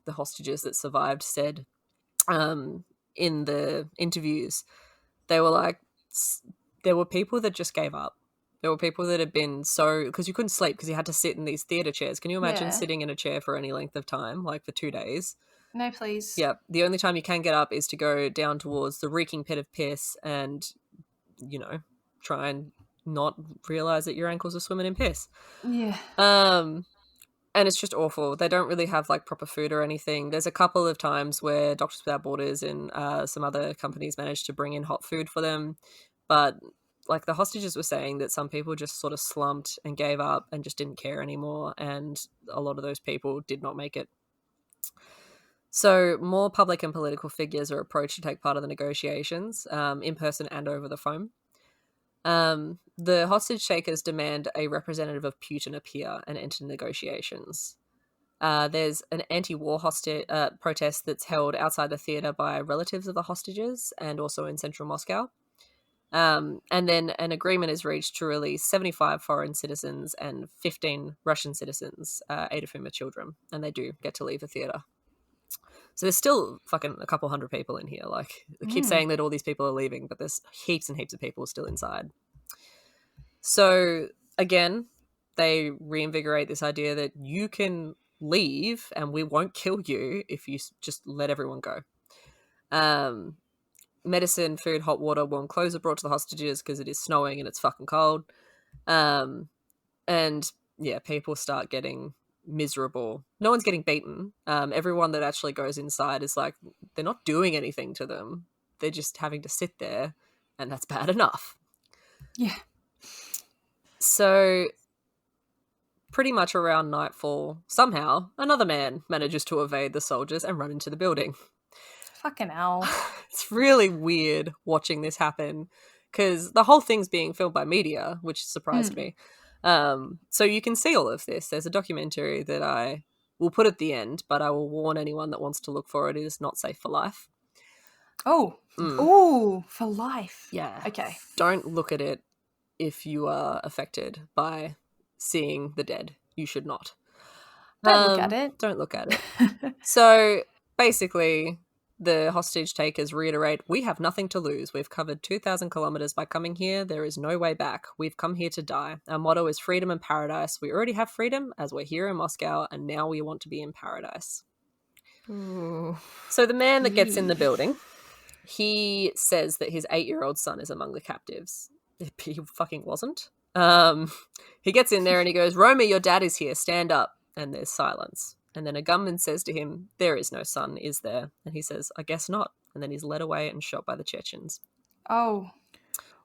Speaker 4: hostages that survived said in the interviews. They were like, there were people that just gave up. There were people that had been because you couldn't sleep because you had to sit in these theatre chairs. Can you imagine sitting in a chair for any length of time, like for 2 days?
Speaker 3: No, please.
Speaker 4: Yeah. The only time you can get up is to go down towards the reeking pit of piss and, you know, try and not realize that your ankles are swimming in piss.
Speaker 3: Yeah.
Speaker 4: And it's just awful. They don't really have like proper food or anything. There's a couple of times where Doctors Without Borders and some other companies managed to bring in hot food for them, but like the hostages were saying that some people just sort of slumped and gave up and just didn't care anymore, and a lot of those people did not make it. So more public and political figures are approached to take part of the negotiations, in person and over the phone. The hostage takers demand a representative of Putin appear and enter negotiations. There's an anti-war protest that's held outside the theater by relatives of the hostages and also in central Moscow. And then an agreement is reached to release 75 foreign citizens and 15 Russian citizens, 8 of whom are children, and they do get to leave the theater. So there's still fucking a couple hundred people in here. Like, I keep saying that all these people are leaving, but there's heaps and heaps of people still inside. So, again, they reinvigorate this idea that you can leave and we won't kill you if you just let everyone go. Medicine, food, hot water, warm clothes are brought to the hostages because it is snowing and it's fucking cold. And, yeah, people start getting miserable. No one's getting beaten. Everyone that actually goes inside is like, they're not doing anything to them. They're just having to sit there, and that's bad enough.
Speaker 3: Yeah.
Speaker 4: So pretty much around nightfall, somehow another man manages to evade the soldiers and run into the building.
Speaker 3: Fucking hell.
Speaker 4: It's really weird watching this happen because the whole thing's being filmed by media, which surprised me. So you can see all of this. There's a documentary that I will put at the end, but I will warn anyone that wants to look for it. It is not safe for life.
Speaker 3: Oh. Ooh, for life.
Speaker 4: Yeah.
Speaker 3: Okay.
Speaker 4: Don't look at it if you are affected by seeing the dead. You should not.
Speaker 3: Don't look at it.
Speaker 4: Don't look at it. So basically, the hostage takers reiterate, we have nothing to lose. We've covered 2,000 kilometers by coming here. There is no way back. We've come here to die. Our motto is freedom and paradise. We already have freedom as we're here in Moscow, and now we want to be in paradise.
Speaker 1: Ooh.
Speaker 4: So the man that gets in the building, he says that his 8-year-old son is among the captives. He fucking wasn't. He gets in there and he goes, Romy, your dad is here. Stand up. And there's silence. And then a gunman says to him, there is no son, is there? And he says, I guess not. And then he's led away and shot by the Chechens.
Speaker 3: Oh.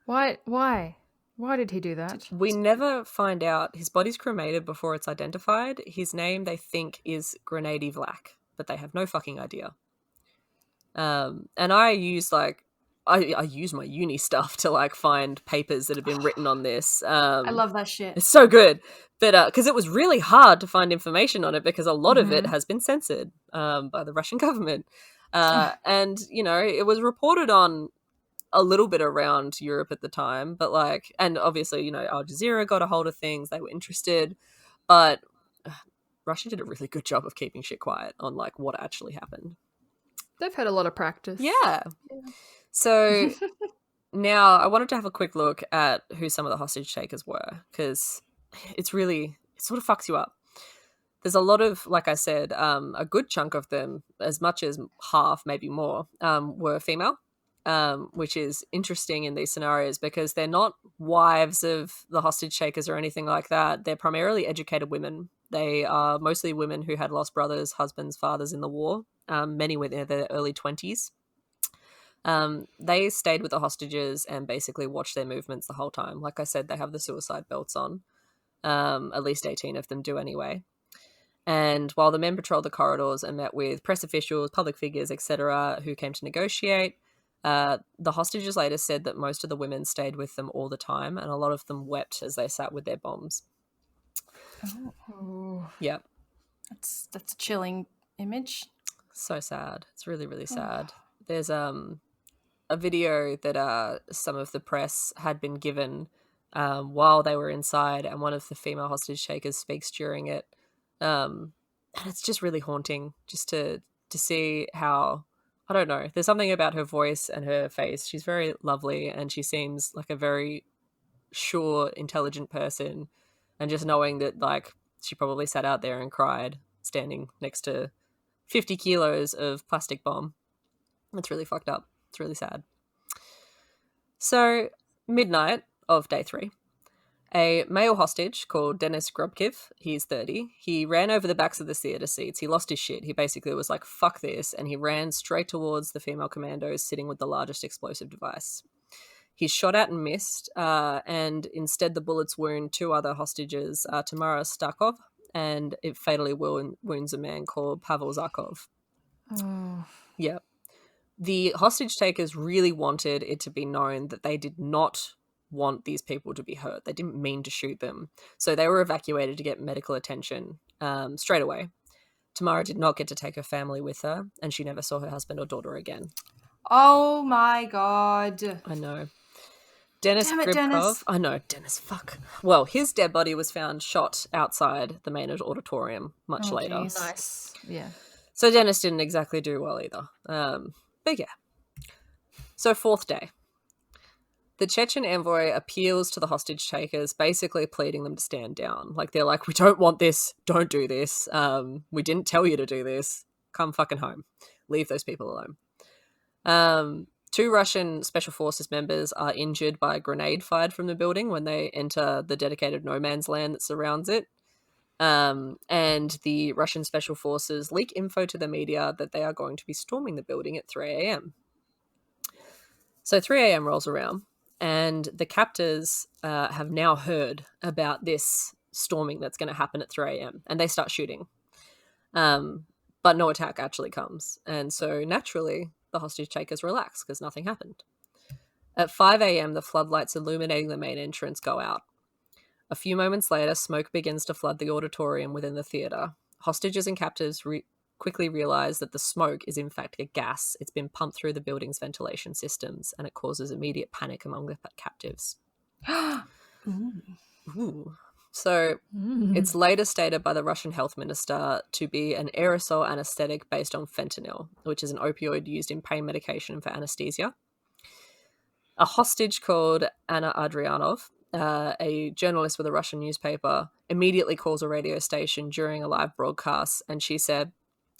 Speaker 1: Why? Why did he do that?
Speaker 4: We never find out. His body's cremated before it's identified. His name, they think, is Grenady Vlach, but they have no fucking idea. And I use I use my uni stuff to find papers that have been written on this.
Speaker 3: I love that shit.
Speaker 4: It's so good. But because it was really hard to find information on it because a lot of it has been censored by the Russian government. And, it was reported on a little bit around Europe at the time. But and obviously, Al Jazeera got a hold of things. They were interested. But Russia did a really good job of keeping shit quiet on what actually happened.
Speaker 1: They've had a lot of practice.
Speaker 4: Yeah. So now I wanted to have a quick look at who some of the hostage takers were because it sort of fucks you up. There's a lot of, like I said, a good chunk of them, as much as half, maybe more, were female, which is interesting in these scenarios because they're not wives of the hostage takers or anything like that. They're primarily educated women. They are mostly women who had lost brothers, husbands, fathers in the war, many within their early 20s. They stayed with the hostages and basically watched their movements the whole time. Like I said, they have the suicide belts on. At least 18 of them do anyway. And while the men patrolled the corridors and met with press officials, public figures, etc., who came to negotiate, the hostages later said that most of the women stayed with them all the time, and a lot of them wept as they sat with their bombs.
Speaker 3: Oh.
Speaker 4: Yeah.
Speaker 3: That's a chilling image.
Speaker 4: So sad. It's really, really sad. There's a video that some of the press had been given while they were inside, and one of the female hostage takers speaks during it. And it's just really haunting just to see how, I don't know, there's something about her voice and her face. She's very lovely and she seems like a very sure, intelligent person. And just knowing that she probably sat out there and cried standing next to 50 kilos of plastic bomb. It's really fucked up. It's really sad. So, midnight of day 3. A male hostage called Denis Grobkiv, he's 30, he ran over the backs of the theatre seats. He lost his shit. He basically was like, fuck this, and he ran straight towards the female commandos sitting with the largest explosive device. He's shot at and missed, and instead the bullets wound 2 other hostages, Tamara Starkov, and it fatally wounds a man called Pavel Zarkov.
Speaker 1: Oh.
Speaker 4: Yeah. The hostage takers really wanted it to be known that they did not want these people to be hurt. They didn't mean to shoot them. So they were evacuated to get medical attention straight away. Tamara did not get to take her family with her, and she never saw her husband or daughter again.
Speaker 3: Oh my god.
Speaker 4: I know. Dennis
Speaker 3: Damn it,
Speaker 4: Gribkov.
Speaker 3: Dennis.
Speaker 4: I know, Dennis, fuck. Well, his dead body was found shot outside the main auditorium much
Speaker 3: Oh,
Speaker 4: later.
Speaker 3: geez.
Speaker 1: Nice. Yeah.
Speaker 4: So Dennis didn't exactly do well either. But yeah. So 4th day. The Chechen envoy appeals to the hostage takers, basically pleading them to stand down. Like, they're like, we don't want this. Don't do this. We didn't tell you to do this. Come fucking home. Leave those people alone. 2 Russian Special Forces members are injured by a grenade fired from the building when they enter the dedicated no man's land that surrounds it. And the Russian Special Forces leak info to the media that they are going to be storming the building at 3 a.m. So 3 a.m. rolls around, and the captors have now heard about this storming that's going to happen at 3 a.m. and they start shooting. But no attack actually comes. And so naturally, the hostage takers relax because nothing happened. At 5 a.m., the floodlights illuminating the main entrance go out. A few moments later, smoke begins to flood the auditorium within the theatre. Hostages and captors quickly realize that the smoke is in fact a gas. It's been pumped through the building's ventilation systems, and it causes immediate panic among the captives. Ooh. So it's later stated by the Russian health minister to be an aerosol anesthetic based on fentanyl, which is an opioid used in pain medication for anesthesia. A hostage called Anna Adrianov, a journalist with a Russian newspaper, immediately calls a radio station during a live broadcast, and she said,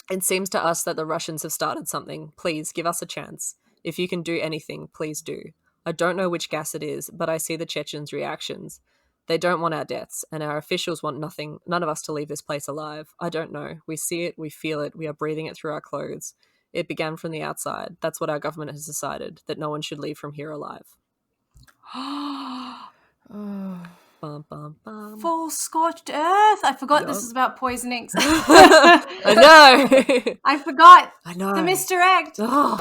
Speaker 4: "It seems to us that the Russians have started something. Please give us a chance. If you can do anything, please do. I don't know which gas it is, but I see the Chechens' reactions. They don't want our deaths, and our officials want none of us to leave this place alive. I don't know. We see it, we feel it, we are breathing it through our clothes. It began from the outside. That's what our government has decided, that no one should leave from here alive."
Speaker 1: Oh.
Speaker 4: Bum, bum, bum.
Speaker 3: Full scorched earth. I forgot this
Speaker 4: Yup.
Speaker 3: is about poisoning.
Speaker 4: I know.
Speaker 3: I forgot
Speaker 4: I know.
Speaker 3: the misdirect.
Speaker 4: Oh.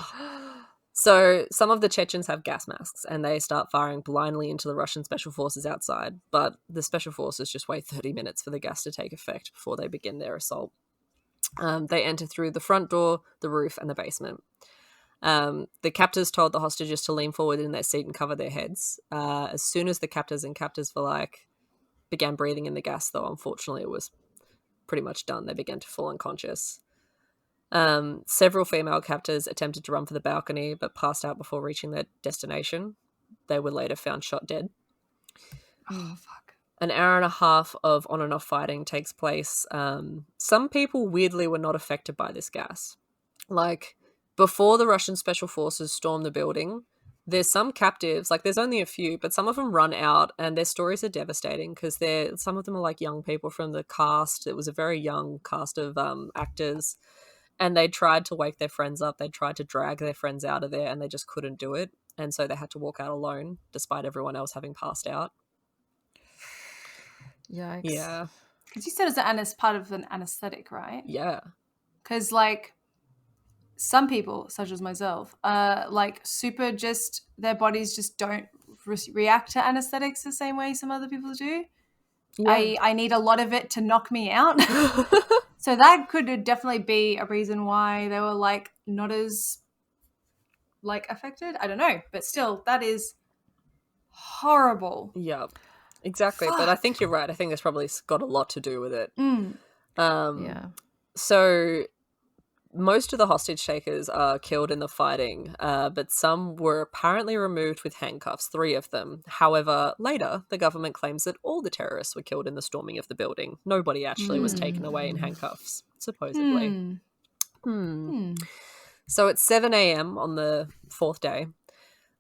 Speaker 4: So some of the Chechens have gas masks, and they start firing blindly into the Russian Special Forces outside, but the Special Forces just wait 30 minutes for the gas to take effect before they begin their assault. They enter through the front door, the roof, and the basement. The captors told the hostages to lean forward in their seat and cover their heads. As soon as the captors began breathing in the gas, though, unfortunately it was pretty much done. They began to fall unconscious. Several female captors attempted to run for the balcony, but passed out before reaching their destination. They were later found shot dead.
Speaker 3: Oh, fuck.
Speaker 4: An hour and a half of on and off fighting takes place. Some people weirdly were not affected by this gas. Like, before the Russian Special Forces storm the building, there's some captives, like there's only a few, but some of them run out, and their stories are devastating because some of them are like young people from the cast. It was a very young cast of actors, and they tried to wake their friends up. They tried to drag their friends out of there, and they just couldn't do it, and so they had to walk out alone despite everyone else having passed out.
Speaker 1: Yikes.
Speaker 4: Yeah.
Speaker 3: Because you said it's part of an anesthetic, right?
Speaker 4: Yeah.
Speaker 3: Because, like, some people, such as myself, like, super just, their bodies just don't react to anesthetics the same way some other people do.
Speaker 4: Yeah.
Speaker 3: I need a lot of it to knock me out. So that could definitely be a reason why they were, like, not as, like, affected. I don't know. But still, that is horrible.
Speaker 4: Yeah. Exactly.
Speaker 3: Fuck.
Speaker 4: But I think you're right. I think it's probably got a lot to do with it.
Speaker 1: Yeah.
Speaker 4: So most of the hostage takers are killed in the fighting, but some were apparently removed with handcuffs, 3 of them. However, later, the government claims that all the terrorists were killed in the storming of the building. Nobody actually was taken away in handcuffs, supposedly. So at 7 a.m. on the 4th day,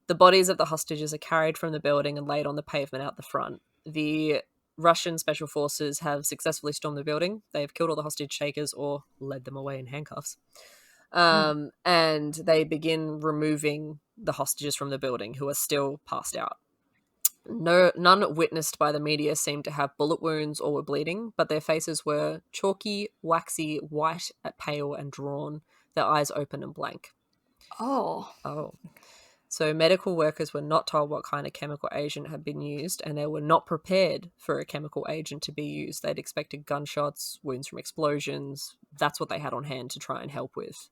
Speaker 4: the bodies of the hostages are carried from the building and laid on the pavement out the front. The Russian Special Forces have successfully stormed the building. They have killed all the hostage takers or led them away in handcuffs. And they begin removing the hostages from the building who are still passed out. None witnessed by the media seemed to have bullet wounds or were bleeding, but their faces were chalky, waxy, white, pale, and drawn. their eyes open and blank.
Speaker 3: Oh.
Speaker 4: So medical workers were not told what kind of chemical agent had been used, and they were not prepared for a chemical agent to be used. They'd expected gunshots, wounds from explosions. That's what they had on hand to try and help with.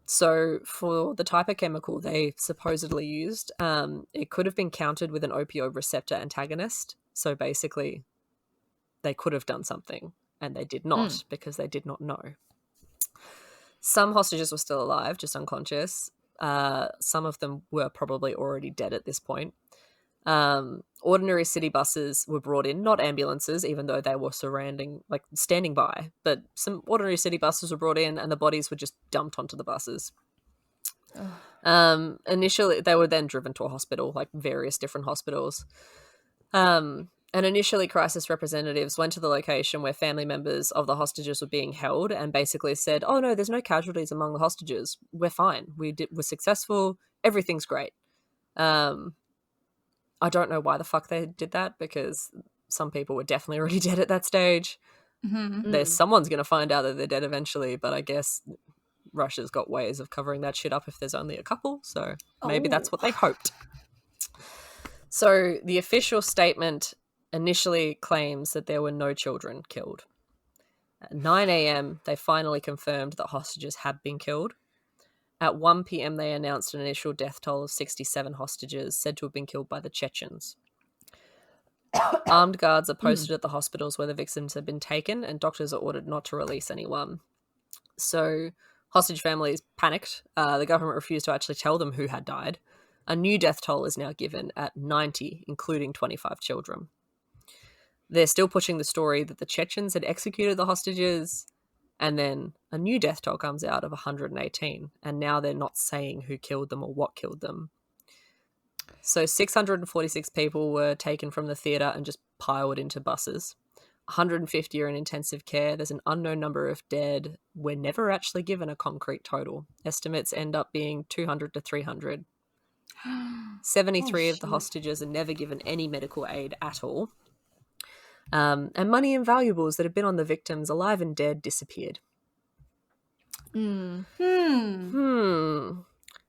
Speaker 4: So for the type of chemical they supposedly used, it could have been countered with an opioid receptor antagonist. So basically, they could have done something, and they did not because they did not know. Some hostages were still alive, just unconscious. Some of them were probably already dead at this point. Ordinary city buses were brought in, not ambulances, even though they were standing by. But some ordinary city buses were brought in, and the bodies were just dumped onto the buses. Initially, they were then driven to a hospital, like various different hospitals. And initially, crisis representatives went to the location where family members of the hostages were being held and basically said, "Oh no, there's no casualties among the hostages. We're fine. We're successful. Everything's great." I don't know why the fuck they did that, because some people were definitely already dead at that stage. Someone's going to find out that they're dead eventually, but I guess Russia's got ways of covering that shit up if there's only a couple, so maybe that's what they hoped. So the official statement initially claims that there were no children killed. At 9 a.m, they finally confirmed that hostages had been killed. At 1 p.m, they announced an initial death toll of 67 hostages said to have been killed by the Chechens. Armed guards are posted at the hospitals where the victims had been taken, and doctors are ordered not to release anyone. So hostage families panicked. The government refused to actually tell them who had died. A new death toll is now given at 90, including 25 children. They're still pushing the story that the Chechens had executed the hostages, and then a new death toll comes out of 118, and now they're not saying who killed them or what killed them. So 646 people were taken from the theatre and just piled into buses. 150 are in intensive care. There's an unknown number of dead. We're never actually given a concrete total. Estimates end up being 200 to 300. 73 of the hostages are never given any medical aid at all. And money and valuables that had been on the victims, alive and dead, disappeared.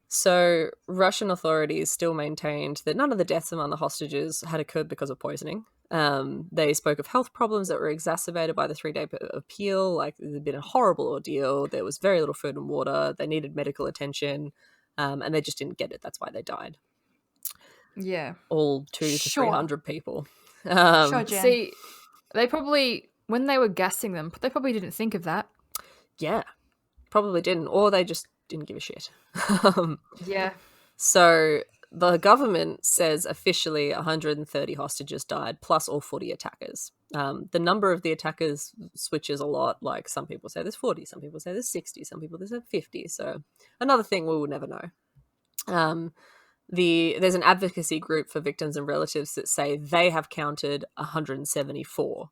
Speaker 4: So Russian authorities still maintained that none of the deaths among the hostages had occurred because of poisoning. They spoke of health problems that were exacerbated by the 3-day appeal, like it had been a horrible ordeal. There was very little food and water. They needed medical attention, and they just didn't get it. That's why they died.
Speaker 1: Yeah.
Speaker 4: All 200 to 300 people.
Speaker 3: Sure, Jen.
Speaker 1: See, they probably, when they were gassing them, they probably didn't think of that.
Speaker 4: Yeah, probably didn't, or they just didn't give a shit.
Speaker 1: Yeah.
Speaker 4: So the government says officially 130 hostages died, plus all 40 attackers. The number of the attackers switches a lot. Like some people say there's 40, some people say there's 60, some people say 50. So another thing we will never know. There's an advocacy group for victims and relatives that say they have counted 174,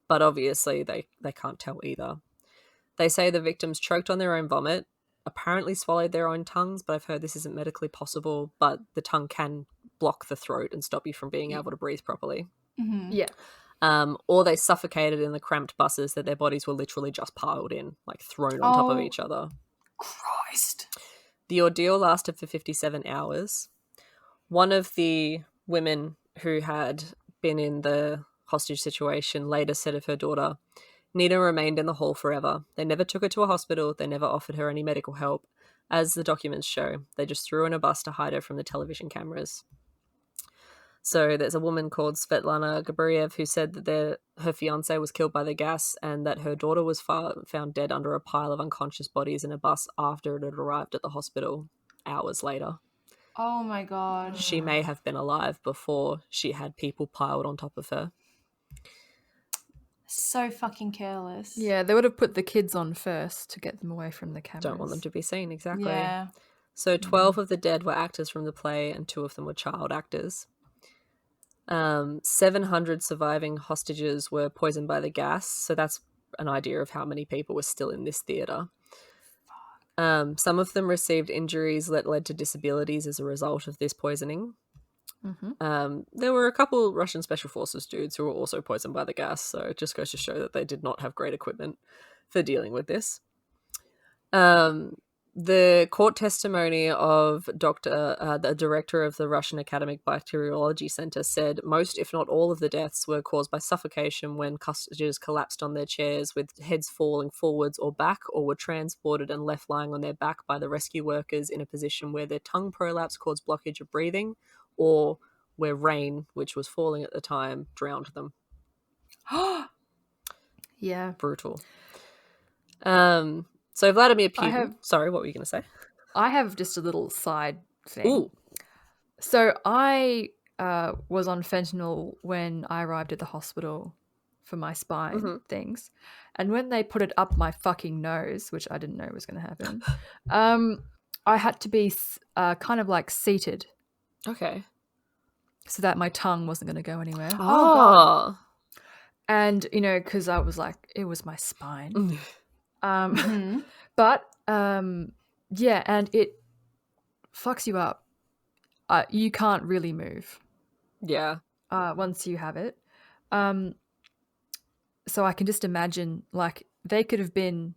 Speaker 4: but obviously they can't tell either. They say the victims choked on their own vomit, apparently swallowed their own tongues, but I've heard this isn't medically possible, but the tongue can block the throat and stop you from being able to breathe properly.
Speaker 1: Yeah.
Speaker 4: Or they suffocated in the cramped buses that their bodies were literally just piled in, like thrown on top of each other.
Speaker 3: Christ.
Speaker 4: The ordeal lasted for 57 hours. One of the women who had been in the hostage situation later said of her daughter, Nina remained in the hall forever. They never took her to a hospital. They never offered her any medical help. As the documents show, they just threw her in a bus to hide her from the television cameras. So there's a woman called Svetlana Gabriev who said that her fiancé was killed by the gas and that her daughter was found dead under a pile of unconscious bodies in a bus after it had arrived at the hospital hours later.
Speaker 3: Oh my god.
Speaker 4: She may have been alive before she had people piled on top of her.
Speaker 3: So fucking careless.
Speaker 1: Yeah, they would have put the kids on first to get them away from the cameras.
Speaker 4: Don't want them to be seen, exactly.
Speaker 3: Yeah.
Speaker 4: So 12 of the dead were actors from the play and 2 of them were child actors. 700 surviving hostages were poisoned by the gas, so that's an idea of how many people were still in this theatre. Some of them received injuries that led to disabilities as a result of this poisoning. There were a couple Russian Special Forces dudes who were also poisoned by the gas, so it just goes to show that they did not have great equipment for dealing with this. The court testimony of the director of the Russian Academic Bacteriology Center said most, if not all, of the deaths were caused by suffocation when hostages collapsed on their chairs with heads falling forwards or back, or were transported and left lying on their back by the rescue workers in a position where their tongue prolapse caused blockage of breathing, or where rain, which was falling at the time, drowned them.
Speaker 1: Yeah.
Speaker 4: Brutal. So Vladimir Putin. Sorry, what were you going to say?
Speaker 1: I have just a little side thing.
Speaker 4: Ooh.
Speaker 1: So I was on fentanyl when I arrived at the hospital for my spine things. And when they put it up my fucking nose, which I didn't know was going to happen, I had to be kind of like seated.
Speaker 4: Okay.
Speaker 1: So that my tongue wasn't going to go anywhere.
Speaker 3: Oh, God.
Speaker 1: And, you know, because I was like, it was my spine. But, yeah, and it fucks you up. You can't really move.
Speaker 4: Yeah.
Speaker 1: Once you have it. So I can just imagine, like, you would have been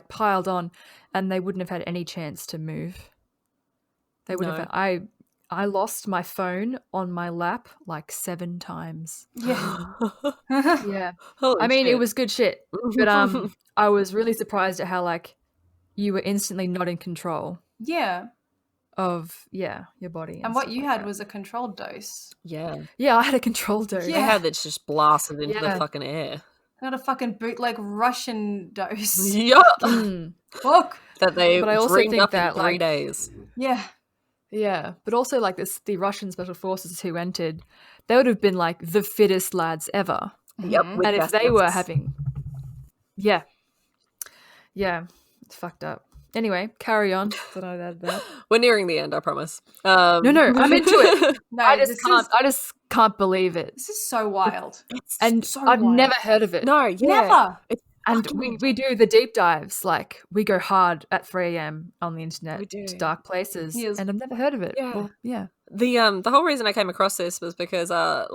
Speaker 1: piled on, and they wouldn't have had any chance to move. They would have. I lost my phone on my lap like 7 times.
Speaker 3: Yeah.
Speaker 1: Yeah.
Speaker 4: Holy
Speaker 1: I mean,
Speaker 4: shit.
Speaker 1: it was good shit. But I was really surprised at how, like, you were instantly not in control
Speaker 3: Yeah.
Speaker 1: of, your body.
Speaker 3: And what
Speaker 1: stuff
Speaker 3: you
Speaker 1: like
Speaker 3: had
Speaker 1: that.
Speaker 3: was a controlled dose.
Speaker 4: Yeah.
Speaker 1: Yeah, I had a control dose.
Speaker 3: Yeah.
Speaker 4: They had that just blasted into the
Speaker 1: Yeah.
Speaker 4: fucking air.
Speaker 3: Not a fucking bootleg Russian dose.
Speaker 4: Yeah.
Speaker 3: Fuck.
Speaker 4: That they
Speaker 1: But I also
Speaker 4: dreamed
Speaker 1: think
Speaker 4: up
Speaker 1: that,
Speaker 4: in 3
Speaker 1: like-
Speaker 4: days.
Speaker 3: Yeah.
Speaker 1: Yeah, but also like the Russian special forces who entered, they would have been like the fittest lads ever.
Speaker 4: Yep. with
Speaker 1: And if
Speaker 4: gas
Speaker 1: they were
Speaker 4: masks.
Speaker 1: having, yeah, it's fucked up. Anyway, carry on. Don't know that.
Speaker 4: We're nearing the end, I promise.
Speaker 1: No, I'm into it.
Speaker 3: No,
Speaker 1: I
Speaker 3: this
Speaker 1: just can't believe it.
Speaker 3: This is so wild.
Speaker 1: And
Speaker 3: so
Speaker 1: I've
Speaker 3: wild.
Speaker 1: never heard of it.
Speaker 4: No, yeah.
Speaker 3: Never.
Speaker 4: It's
Speaker 1: And
Speaker 4: fucking
Speaker 1: we do the deep dives. Like, we go hard at 3 a.m. on the internet
Speaker 4: We do.
Speaker 1: to dark places.
Speaker 3: Yes.
Speaker 1: And I've never heard of it.
Speaker 4: Yeah.
Speaker 1: Well, yeah.
Speaker 4: The whole reason I came across this was because I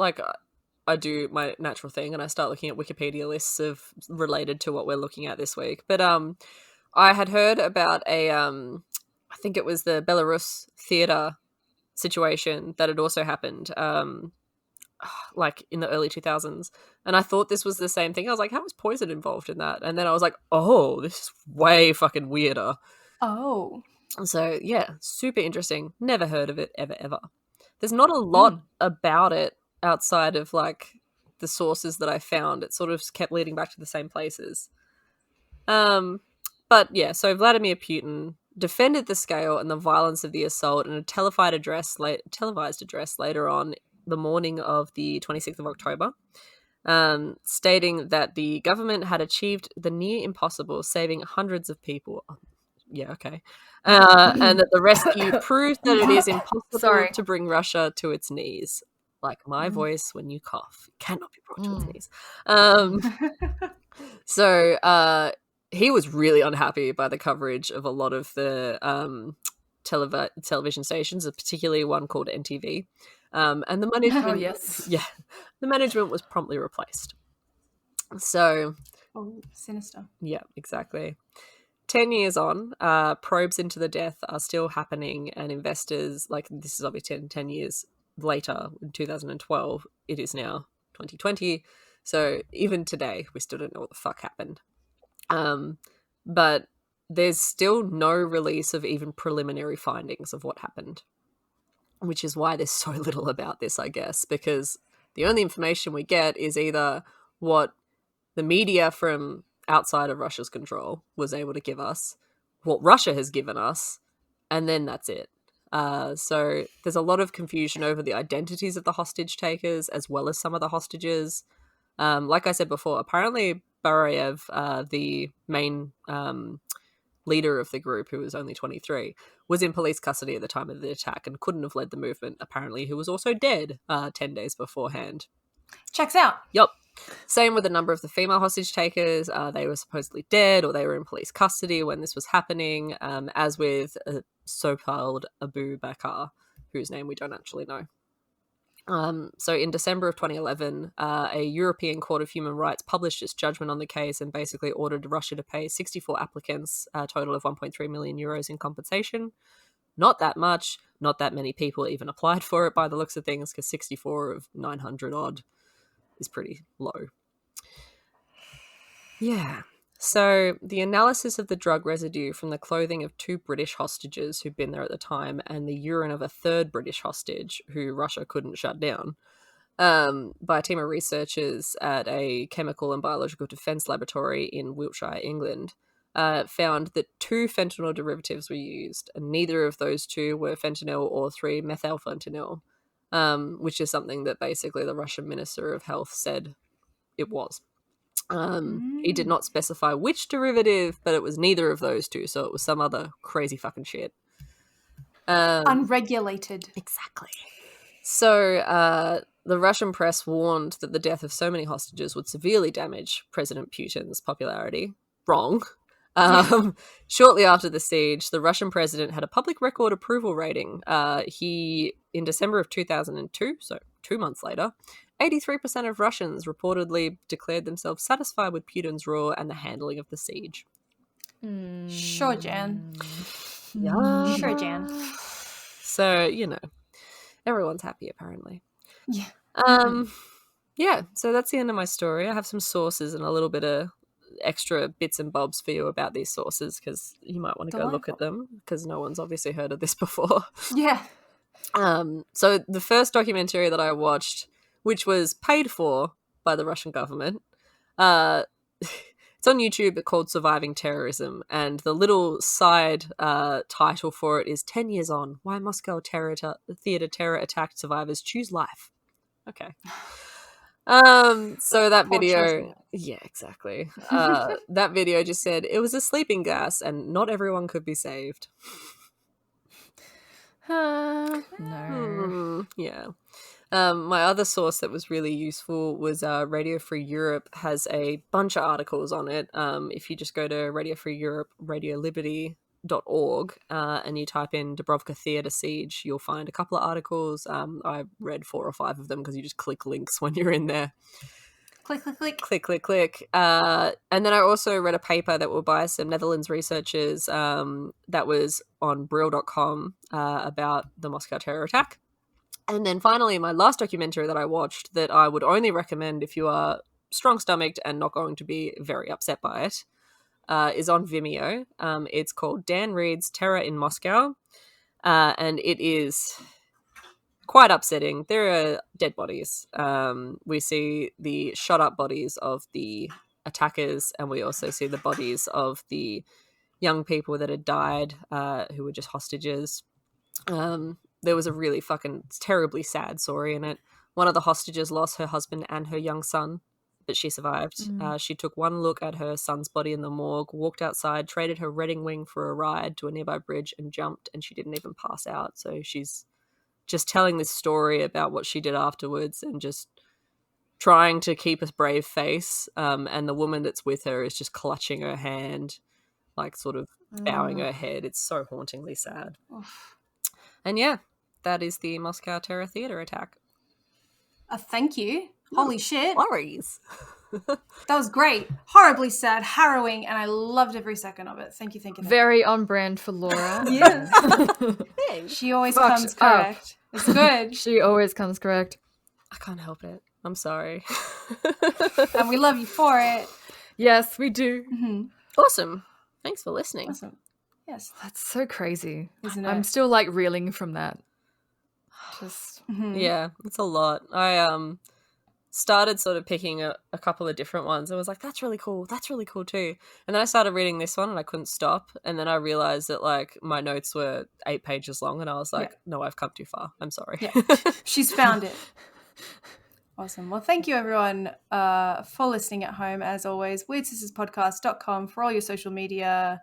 Speaker 4: do my natural thing and I start looking at Wikipedia lists of related to what we're looking at this week. But I had heard about I think it was the Belarus theater situation that had also happened like in the early 2000s, and I thought this was the same thing. I was like, how was poison involved in that? And then I was like, oh, this is way fucking weirder.
Speaker 3: Oh.
Speaker 4: So yeah, super interesting. Never heard of it ever. There's not a lot about it outside of like the sources that I found. It sort of kept leading back to the same places. But yeah, so Vladimir Putin defended the scale and the violence of the assault in a televised address later on the morning of the 26th of October, stating that the government had achieved the near impossible, saving hundreds of people. Yeah, okay. And that the rescue proved that it is impossible to bring Russia to its knees. Like my voice when you cough cannot be brought to its knees. So he was really unhappy by the coverage of a lot of the television stations, particularly one called NTV. And the management, the management was promptly replaced. So,
Speaker 3: Sinister.
Speaker 4: Yeah, exactly. 10 years on, probes into the death are still happening, and investors, like, this is obviously 10 years later, in 2012, it is now 2020. So even today, we still don't know what the fuck happened. But there's still no release of even preliminary findings of what happened, which is why there's so little about this, I guess, because the only information we get is either what the media from outside of Russia's control was able to give us, what Russia has given us, and then that's it. So there's a lot of confusion over the identities of the hostage takers as well as some of the hostages. Like I said before, apparently Barayev, the main leader of the group, who was only 23, was in police custody at the time of the attack and couldn't have led the movement, apparently, who was also dead 10 days beforehand.
Speaker 3: Checks out.
Speaker 4: Yep. Same with a number of the female hostage takers. They were supposedly dead or they were in police custody when this was happening, as with so-called Abu Bakr, whose name we don't actually know. So in December of 2011, a European Court of Human Rights published its judgment on the case and basically ordered Russia to pay 64 applicants a total of 1.3 million euros in compensation. Not that much. Not that many people even applied for it by the looks of things, because 64 of 900 odd is pretty low. Yeah. So the analysis of the drug residue from the clothing of 2 British hostages who'd been there at the time and the urine of a 3rd British hostage who Russia couldn't shut down by a team of researchers at a chemical and biological defense laboratory in Wiltshire, England, found that 2 fentanyl derivatives were used, and neither of those 2 were fentanyl or 3-methylfentanyl, which is something that basically the Russian Minister of Health said it was. He did not specify which derivative, but it was neither of those 2, so it was some other crazy fucking shit.
Speaker 3: Unregulated.
Speaker 4: Exactly. So the Russian press warned that the death of so many hostages would severely damage President Putin's popularity. Wrong. Shortly after the siege, the Russian president had a public record approval rating. In December of 2002, so 2 months later, 83% of Russians reportedly declared themselves satisfied with Putin's rule and the handling of the siege.
Speaker 3: Sure, Jan.
Speaker 4: Yeah.
Speaker 3: Sure, Jan.
Speaker 4: So, everyone's happy apparently.
Speaker 3: Yeah.
Speaker 4: Yeah, so that's the end of my story. I have some sources and a little bit of extra bits and bobs for you about these sources, because you might want to go look at them, because no one's obviously heard of this before.
Speaker 3: Yeah.
Speaker 4: So the first documentary that I watched, which was paid for by the Russian government, it's on YouTube, called Surviving Terrorism, and the little side title for it is 10 Years On, Why Moscow Theater Terror Attack Survivors Choose Life. Okay. So that video, yeah, exactly. That video just said it was a sleeping gas and not everyone could be saved.
Speaker 1: No.
Speaker 4: Yeah. My other source that was really useful was Radio Free Europe has a bunch of articles on it. If you just go to Radio Free Europe, radioliberty.org, and you type in Dubrovka Theatre Siege, you'll find a couple of articles. I read 4 or 5 of them because you just click links when you're in there.
Speaker 3: Click, click, click.
Speaker 4: Click, click, click. And then I also read a paper that were by some Netherlands researchers that was on Brill.com about the Moscow terror attack. And then finally, my last documentary that I watched that I would only recommend if you are strong-stomached and not going to be very upset by it is on Vimeo. It's called Dan Reed's Terror in Moscow, and it is quite upsetting. There are dead bodies. We see the shot-up bodies of the attackers, and we also see the bodies of the young people that had died, who were just hostages. There was a really fucking terribly sad story in it. One of the hostages lost her husband and her young son, but she survived. She took one look at her son's body in the morgue, walked outside, traded her Reading wing for a ride to a nearby bridge and jumped, and she didn't even pass out. So she's just telling this story about what she did afterwards and just trying to keep a brave face. And the woman that's with her is just clutching her hand, like sort of bowing her head. It's so hauntingly sad. And yeah, that is the Moscow Terror Theater attack.
Speaker 3: Thank you. Holy shit.
Speaker 4: Worries.
Speaker 3: That was great. Horribly sad, harrowing, and I loved every second of it. Thank you, thank you.
Speaker 1: Very on brand for Laura.
Speaker 3: Yeah. She always comes correct. It's good.
Speaker 1: She always comes correct.
Speaker 4: I can't help it. I'm sorry.
Speaker 3: And we love you for it.
Speaker 1: Yes, we do.
Speaker 3: Mm-hmm.
Speaker 4: Awesome. Thanks for listening.
Speaker 3: Awesome. Yes.
Speaker 1: That's so crazy.
Speaker 3: Isn't it?
Speaker 1: I'm still like reeling from that. Just
Speaker 4: Yeah, it's a lot. I started sort of picking a couple of different ones. I was like, that's really cool. That's really cool too. And then I started reading this one and I couldn't stop. And then I realized that like my notes were 8 pages long and I was like, no, I've come too far. I'm sorry.
Speaker 3: Yeah. She's found it. Awesome. Well, thank you everyone for listening at home. As always, weirdsisтерspodcast.com for all your social media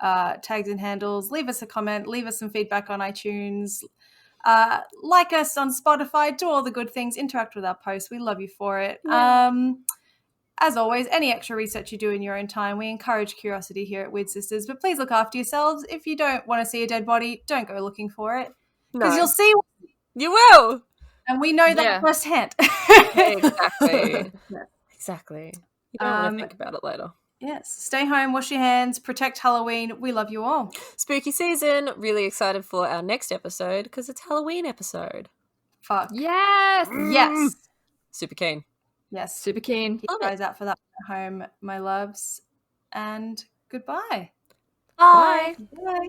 Speaker 3: tags and handles. Leave us a comment. Leave us some feedback on iTunes. Like us on Spotify, do all the good things, interact with our posts. We love you for it.
Speaker 4: Yeah.
Speaker 3: As always, any extra research you do in your own time, we encourage curiosity here at Weird Sisters, but please look after yourselves. If you don't want to see a dead body, don't go looking for it. Because you'll see.
Speaker 4: You will.
Speaker 3: And we know
Speaker 1: Yeah.
Speaker 3: that firsthand.
Speaker 4: Exactly. Exactly. You don't want to think about it later.
Speaker 3: Yes. Stay home, wash your hands, protect Halloween. We love you all.
Speaker 4: Spooky season. Really excited for our next episode because it's Halloween episode.
Speaker 3: Fuck.
Speaker 1: Yes.
Speaker 3: Yes.
Speaker 4: Super keen.
Speaker 3: Yes.
Speaker 1: Super keen.
Speaker 3: Keep your eyes out for that at home, my loves. And goodbye.
Speaker 4: Bye.
Speaker 3: Bye.